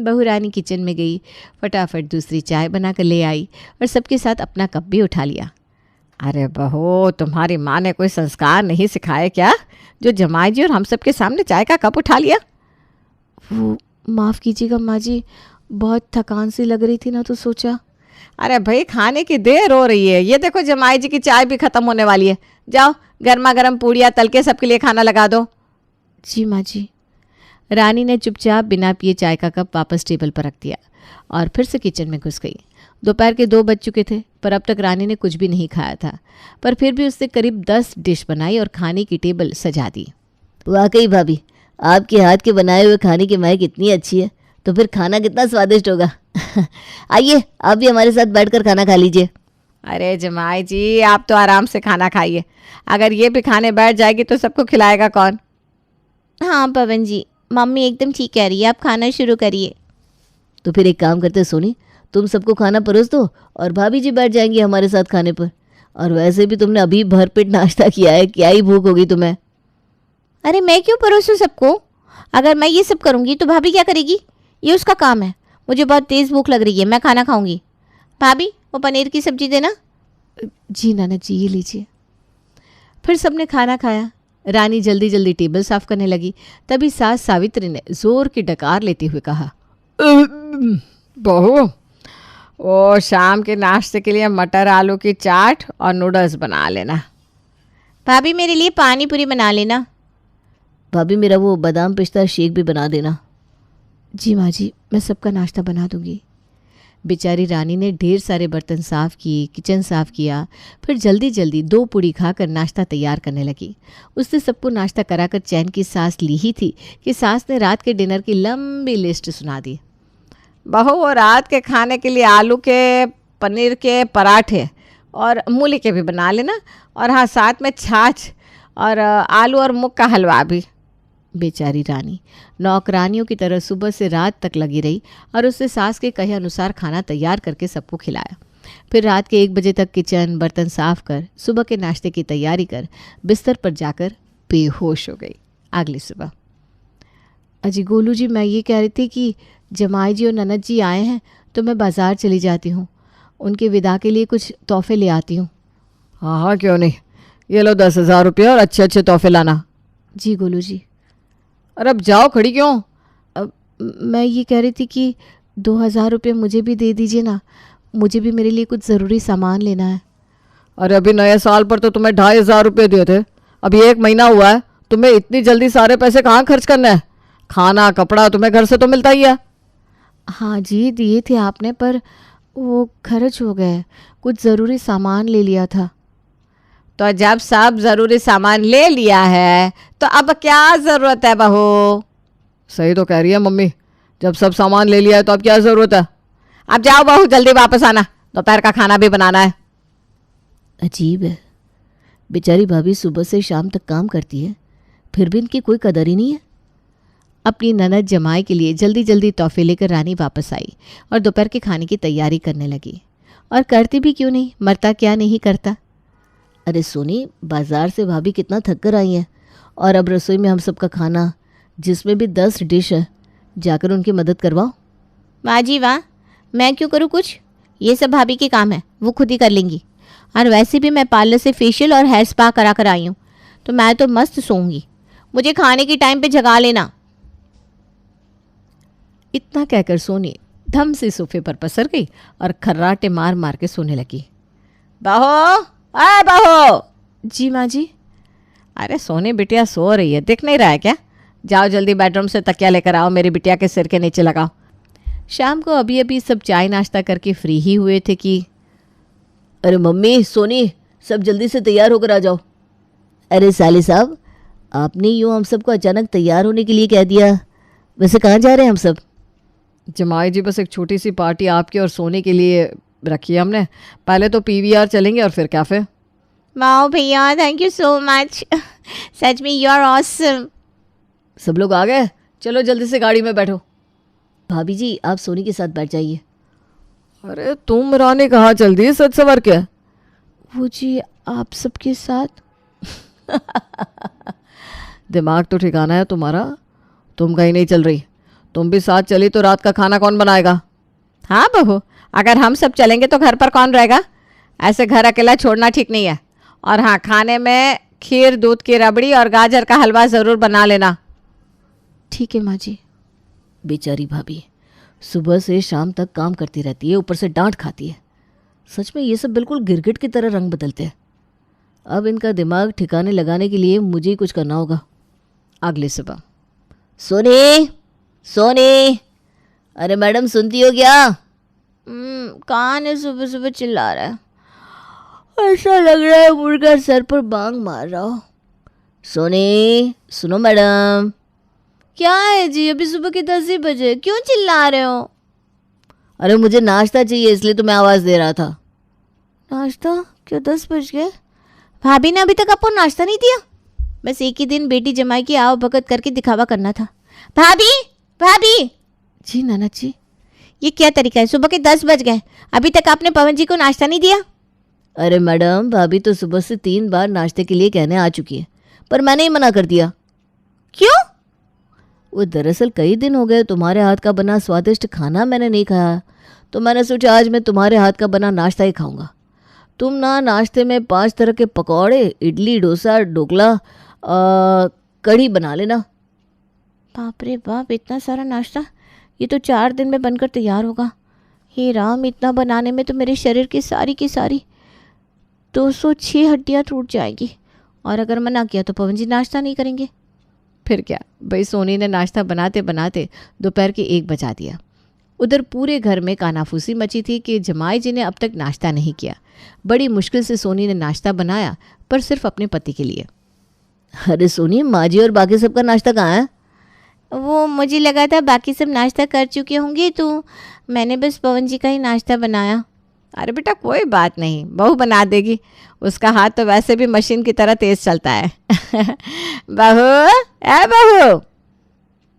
बहू रानी किचन में गई, फटाफट दूसरी चाय बनाकर ले आई और सबके साथ अपना कप भी उठा लिया। अरे बहू, तुम्हारी माँ ने कोई संस्कार नहीं सिखाए क्या, जो जमाई जी और हम सबके सामने चाय का कप उठा लिया? वो माफ़ कीजिएगा माँ जी, बहुत थकान सी लग रही थी ना, तो सोचा। अरे भाई, खाने की देर हो रही है, ये देखो जमाई जी की चाय भी ख़त्म होने वाली है। जाओ गर्मा गर्म पूड़ियाँ तल के सबके लिए खाना लगा दो। जी माँ जी। रानी ने चुपचाप बिना पिए चाय का कप वापस टेबल पर रख दिया और फिर से किचन में घुस गई। दोपहर के 2 बज चुके थे, पर अब तक रानी ने कुछ भी नहीं खाया था, पर फिर भी उसने करीब 10 डिश बनाई और खाने की टेबल सजा दी। वाकई भाभी, आपके हाथ के बनाए हुए खाने की महक इतनी अच्छी है, तो फिर खाना कितना स्वादिष्ट होगा। आइए, आप भी हमारे साथ बैठकर खाना खा लीजिए। अरे जमाई जी, आप तो आराम से खाना खाइए, अगर ये भी खाने बैठ जाएगी तो सबको खिलाएगा कौन? हाँ पवन जी, मम्मी एकदम ठीक कह रही है, आप खाना शुरू करिए। तो फिर एक काम करते सोनी, तुम सबको खाना परोस दो और भाभी जी बैठ जाएंगी हमारे साथ खाने पर। और वैसे भी तुमने अभी भरपेट नाश्ता किया है, क्या ही भूख होगी तुम्हें। अरे मैं क्यों परोसूं सबको? अगर मैं ये सब करूँगी तो भाभी क्या करेगी? ये उसका काम है। मुझे बहुत तेज़ भूख लग रही है, मैं खाना खाऊंगी। भाभी, वो पनीर की सब्जी देना। जी नाना जी, ये लीजिए। फिर सबने खाना खाया। रानी जल्दी जल्दी टेबल साफ करने लगी, तभी सास सावित्री ने जोर की डकार लेते हुए कहा, बहू, ओ शाम के नाश्ते के लिए मटर आलू की चाट और नूडल्स बना लेना। भाभी, मेरे लिए पानी पूरी बना लेना। भाभी, मेरा वो बादाम पिस्ता शेक भी बना देना। जी माँ जी, मैं सबका नाश्ता बना दूंगी। बेचारी रानी ने ढेर सारे बर्तन साफ किए, किचन साफ किया, फिर जल्दी जल्दी 2 पूड़ी खाकर नाश्ता तैयार करने लगी। उसने सबको नाश्ता कराकर चैन की सांस ली ही थी कि सास ने रात के डिनर की लंबी लिस्ट सुना दी। बहू, वो रात के खाने के लिए आलू के पनीर के पराठे और मूली के भी बना लेना, और हाँ साथ में छाछ और आलू और मूंग का हलवा भी। बेचारी रानी नौकरानियों की तरह सुबह से रात तक लगी रही और उसने सास के कहे अनुसार खाना तैयार करके सबको खिलाया। फिर रात के 1 बजे तक किचन बर्तन साफ कर सुबह के नाश्ते की तैयारी कर बिस्तर पर जाकर बेहोश हो गई। अगली सुबह, अजी गोलू जी, मैं ये कह रही थी कि जमाई जी और ननद जी आए हैं तो मैं बाज़ार चली जाती हूँ, उनके विदा के लिए कुछ तोहफे ले आती हूँ। हाँ हाँ, क्यों नहीं, ये लो 10,000 रुपये और अच्छे अच्छे तोहफे लाना। जी गोलू जी। अरे अब जाओ, खड़ी क्यों? मैं ये कह रही थी कि 2,000 रुपये मुझे भी दे दीजिए ना, मुझे भी मेरे लिए कुछ ज़रूरी सामान लेना है। अरे अभी नए साल पर तो तुम्हें 2,500 रुपये दिए थे, अभी 1 महीना हुआ है, तुम्हें इतनी जल्दी सारे पैसे कहाँ खर्च करने हैं? खाना कपड़ा तुम्हें घर से तो मिलता ही है। हाँ जी, दिए थे आपने, पर वो खर्च हो गए, कुछ ज़रूरी सामान ले लिया था। तो जब सब ज़रूरी सामान ले लिया है तो अब क्या ज़रूरत है बहू? सही तो कह रही है मम्मी, जब सब सामान ले लिया है तो अब क्या ज़रूरत है? अब जाओ बहू, जल्दी वापस आना, दोपहर का खाना भी बनाना है। अजीब है, बेचारी भाभी सुबह से शाम तक काम करती है, फिर भी इनकी कोई कदर ही नहीं है। अपनी ननद जमाई के लिए जल्दी जल्दी तोहफे लेकर रानी वापस आई और दोपहर के खाने की तैयारी करने लगी। और करती भी क्यों नहीं, मरता क्या नहीं करता। अरे सोनी, बाज़ार से भाभी कितना थक कर आई हैं और अब रसोई में हम सबका खाना, जिसमें भी 10 डिश है, जाकर उनकी मदद करवाओ। वाह जी वाह, मैं क्यों करूँ कुछ, ये सब भाभी के काम है, वो खुद ही कर लेंगी। और वैसे भी मैं पार्लर से फेशियल और हेयर स्पा करा कर आई हूँ, तो मैं तो मस्त सोऊंगी, मुझे खाने के टाइम पे जगा लेना। इतना कहकर सोनी धम से सोफे पर पसर गई और खर्राटे मार मार के सोने लगी। बहू, अरे बहू। जी माँ जी। अरे सोनी बिटिया सो रही है, दिख नहीं रहा है क्या? जाओ जल्दी बेडरूम से तकिया लेकर आओ, मेरी बिटिया के सिर के नीचे लगाओ। शाम को अभी अभी सब चाय नाश्ता करके फ्री ही हुए थे कि अरे मम्मी, सोनी, सब जल्दी से तैयार होकर आ जाओ। अरे साले साहब, आपने यूँ हम सबको अचानक तैयार होने के लिए कह दिया, वैसे कहाँ जा रहे हैं हम सब? जमाई जी, बस एक छोटी सी पार्टी आपके और सोने के लिए रखी है हमने। पहले तो PVR चलेंगे और फिर कैफ़े। वाओ भैया, थैंक यू सो मच, सच में यू आर ऑसम। सब लोग आ गए, चलो जल्दी से गाड़ी में बैठो। भाभी जी, आप सोनी के साथ बैठ जाइए। अरे तुम रानी कहाँ चल दी सच सवर के? वो जी आप सबके साथ। दिमाग तो ठिकाना है तुम्हारा, तुम कहीं नहीं चल रही। तुम भी साथ चली तो रात का खाना कौन बनाएगा? हाँ बहू, अगर हम सब चलेंगे तो घर पर कौन रहेगा? ऐसे घर अकेला छोड़ना ठीक नहीं है। और हाँ, खाने में खीर, दूध की रबड़ी और गाजर का हलवा ज़रूर बना लेना। ठीक है माँ जी। बेचारी भाभी सुबह से शाम तक काम करती रहती है, ऊपर से डांट खाती है। सच में ये सब बिल्कुल गिरगिट की तरह रंग बदलते हैं। अब इनका दिमाग ठिकाने लगाने के लिए मुझे ही कुछ करना होगा। अगली सुबह, सोनी, सोनी, अरे मैडम सुनती हो क्या? कौन है सुबह सुबह चिल्ला रहा है? ऐसा लग रहा है मुर्गा सर पर बांग मार रहा हो। सोनी, सुनो मैडम। क्या है जी, अभी सुबह के 10 ही बजे, क्यों चिल्ला रहे हो? अरे मुझे नाश्ता चाहिए, इसलिए तो मैं आवाज़ दे रहा था। नाश्ता? क्या 10 बज गए? भाभी ने अभी तक आपको नाश्ता नहीं दिया? बस एक ही दिन बेटी जमाई की आओ भगत करके दिखावा करना था। भाभी, भाभी। जी ननद जी। ये क्या तरीका है, सुबह के 10 बज गए, अभी तक आपने पवन जी को नाश्ता नहीं दिया? अरे मैडम, भाभी तो सुबह से 3 बार नाश्ते के लिए कहने आ चुकी है, पर मैंने ही मना कर दिया। क्यों? वो दरअसल कई दिन हो गए तुम्हारे हाथ का बना स्वादिष्ट खाना मैंने नहीं खाया, तो मैंने सोचा आज मैं तुम्हारे हाथ का बना नाश्ता ही खाऊंगा। तुम ना नाश्ते में 5 तरह के पकौड़े, इडली, डोसा, ढोकला, कढ़ी बना लेना। बाप रे बाप, इतना सारा नाश्ता, ये तो 4 दिन में बनकर तैयार होगा। हे राम, इतना बनाने में तो मेरे शरीर की सारी 206 हड्डियाँ टूट जाएंगी। और अगर मना किया तो पवन जी नाश्ता नहीं करेंगे। फिर क्या भाई, सोनी ने नाश्ता बनाते बनाते दोपहर के 1 बजा दिया। उधर पूरे घर में कानाफूसी मची थी कि जमाई जी ने अब तक नाश्ता नहीं किया। बड़ी मुश्किल से सोनी ने नाश्ता बनाया, पर सिर्फ अपने पति के लिए। अरे सोनी, माँ जी और बाकी सबका नाश्ता कहाँ है? वो मुझे लगा था बाकी सब नाश्ता कर चुके होंगे, तो मैंने बस पवन जी का ही नाश्ता बनाया। अरे बेटा कोई बात नहीं, बहू बना देगी, उसका हाथ तो वैसे भी मशीन की तरह तेज चलता है। बहू, ए बहू।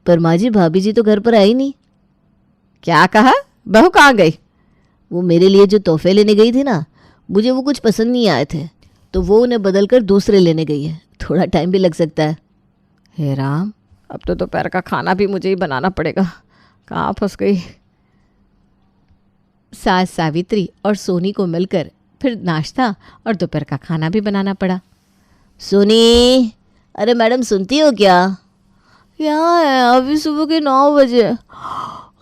पर माँ जी, भाभी जी तो घर पर आई नहीं। क्या कहा? बहू कहाँ गई? वो मेरे लिए जो तोहफे लेने गई थी ना, मुझे वो कुछ पसंद नहीं आए थे, तो वो उन्हें बदल कर दूसरे लेने गई है। थोड़ा टाइम भी लग सकता है। हे राम, अब तो दोपहर का खाना भी मुझे ही बनाना पड़ेगा। कहाँ फंस गई। सास सावित्री और सोनी को मिलकर फिर नाश्ता और दोपहर का खाना भी बनाना पड़ा। सोनी, अरे मैडम सुनती हो क्या? क्या है, अभी सुबह के 9 बजे,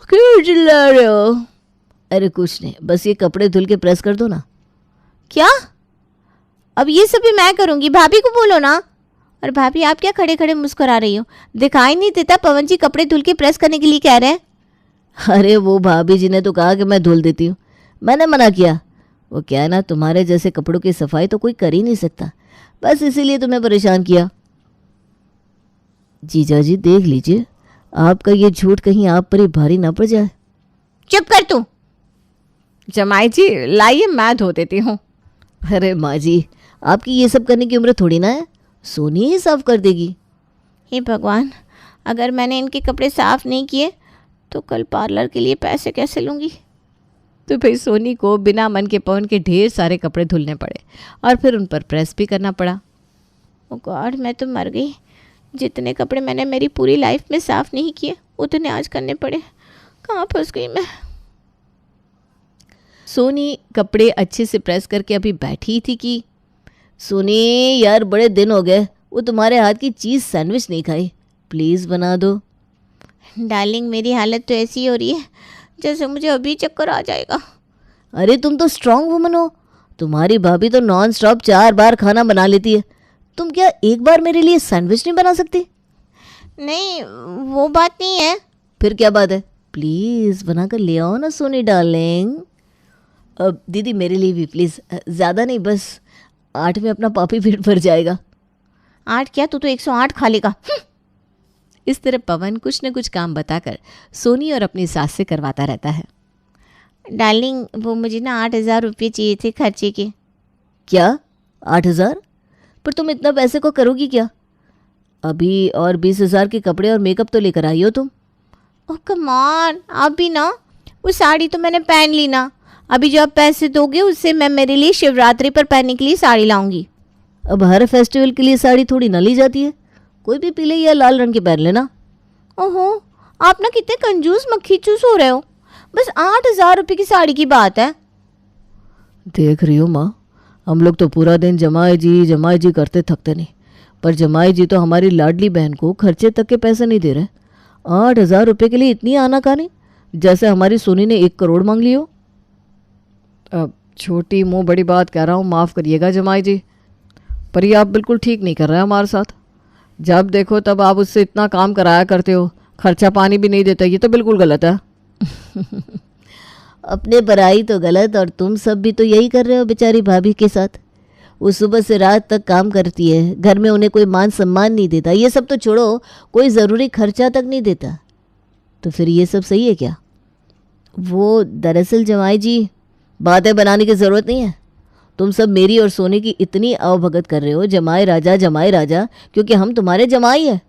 क्यों चिल्ला रहे हो? अरे कुछ नहीं, बस ये कपड़े धुल के प्रेस कर दो ना। क्या? अब ये सब भी मैं करूँगी? भाभी को बोलो ना। और भाभी, आप क्या खड़े खड़े मुस्कुरा रही हो? दिखाई नहीं देता पवन जी कपड़े धुल के प्रेस करने के लिए कह रहे हैं? अरे वो भाभी जी ने तो कहा कि मैं धुल देती हूँ, मैंने मना किया। वो क्या है ना, तुम्हारे जैसे कपड़ों की सफाई तो कोई कर ही नहीं सकता, बस इसीलिए तुम्हें परेशान किया। जीजा जी देख लीजिए, आपका ये झूठ कहीं आप पर ही भारी ना पड़ जाए। चुप कर तू। जमाई जी लाइए, मैं धो देती हूँ। अरे माँ जी, आपकी ये सब करने की उम्र थोड़ी ना है, सोनी ही साफ कर देगी। हे भगवान, अगर मैंने इनके कपड़े साफ नहीं किए तो कल पार्लर के लिए पैसे कैसे लूँगी? तो भाई सोनी को बिना मन के पवन के ढेर सारे कपड़े धुलने पड़े और फिर उन पर प्रेस भी करना पड़ा। ओ गॉड, मैं तो मर गई। जितने कपड़े मैंने मेरी पूरी लाइफ में साफ नहीं किए, उतने आज करने पड़े। कहाँ फंस गई मैं। सोनी कपड़े अच्छे से प्रेस करके अभी बैठी थी कि सोनी यार, बड़े दिन हो गए, वो तुम्हारे हाथ की चीज़ सैंडविच नहीं खाई, प्लीज़ बना दो। डार्लिंग, मेरी हालत तो ऐसी हो रही है जैसे मुझे अभी चक्कर आ जाएगा। अरे तुम तो स्ट्रांग वुमन हो, तुम्हारी भाभी तो नॉन स्टॉप 4 बार खाना बना लेती है, तुम क्या एक बार मेरे लिए सैंडविच नहीं बना सकती? नहीं, वो बात नहीं है। फिर क्या बात है? प्लीज़ बना कर ले आओ ना सोनी डार्लिंग। अब दीदी मेरे लिए भी प्लीज़, ज़्यादा नहीं, बस 8 में अपना पापी पेट भर जाएगा। 8 क्या, तू तो 108 खा लेगा। इस तरह पवन कुछ न कुछ काम बताकर सोनी और अपनी सास से करवाता रहता है। डार्लिंग, वो मुझे ना 8,000 रुपये चाहिए थे खर्चे के। क्या 8,000? पर तुम इतना पैसे को करोगी क्या? अभी और 20,000 के कपड़े और मेकअप तो लेकर आई हो तुम। ओह कम ऑन, आप भी ना। वो साड़ी तो मैंने पहन ली ना। अभी जो आप पैसे दोगे उससे मैं मेरे लिए शिवरात्रि पर पहनने के लिए साड़ी लाऊंगी। अब हर फेस्टिवल के लिए साड़ी थोड़ी ना ली जाती है, कोई भी पीले या लाल रंग के पहन लेना। ओहो, आप ना कितने कंजूस मक्खी चूस हो रहे हो। बस 8,000 रुपये की साड़ी की बात है। देख रही हो माँ, हम लोग तो पूरा दिन जमाई जी करते थकते नहीं, पर जमाई जी तो हमारी लाडली बहन को खर्चे तक के पैसे नहीं दे रहे। 8,000 रुपये के लिए इतनी आनाकानी, जैसे हमारी सोनी ने 1 करोड़ मांग लियो। अब छोटी मुंह बड़ी बात कह रहा हूँ, माफ़ करिएगा जमाई जी, पर ये आप बिल्कुल ठीक नहीं कर रहे हैं हमारे साथ। जब देखो तब आप उससे इतना काम कराया करते हो, खर्चा पानी भी नहीं देते, ये तो बिल्कुल गलत है। अपने बराई तो गलत, और तुम सब भी तो यही कर रहे हो बेचारी भाभी के साथ। वो सुबह से रात तक काम करती है, घर में उन्हें कोई मान सम्मान नहीं देता, ये सब तो छोड़ो, कोई ज़रूरी खर्चा तक नहीं देता, तो फिर ये सब सही है क्या? वो दरअसल जमाई जी, बातें बनाने की ज़रूरत नहीं है। तुम सब मेरी और सोने की इतनी अवभगत कर रहे हो, जमाई राजा, क्योंकि हम तुम्हारे जमाई हैं।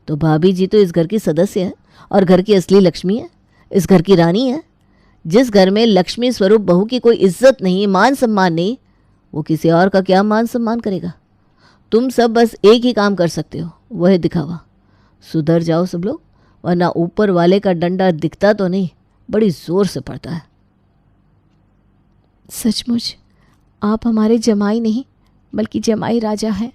तो भाभी जी तो इस घर की सदस्य है और घर की असली लक्ष्मी है, इस घर की रानी है। जिस घर में लक्ष्मी स्वरूप बहू की कोई इज्जत नहीं, मान सम्मान नहीं, वो किसी और का क्या मान सम्मान करेगा? तुम सब बस एक ही काम कर सकते हो, वह है दिखावा। सुधर जाओ सब लोग, वरना ऊपर वाले का डंडा दिखता तो नहीं, बड़ी जोर से पड़ता है। सचमुच आप हमारे जमाई नहीं बल्कि जमाई राजा हैं।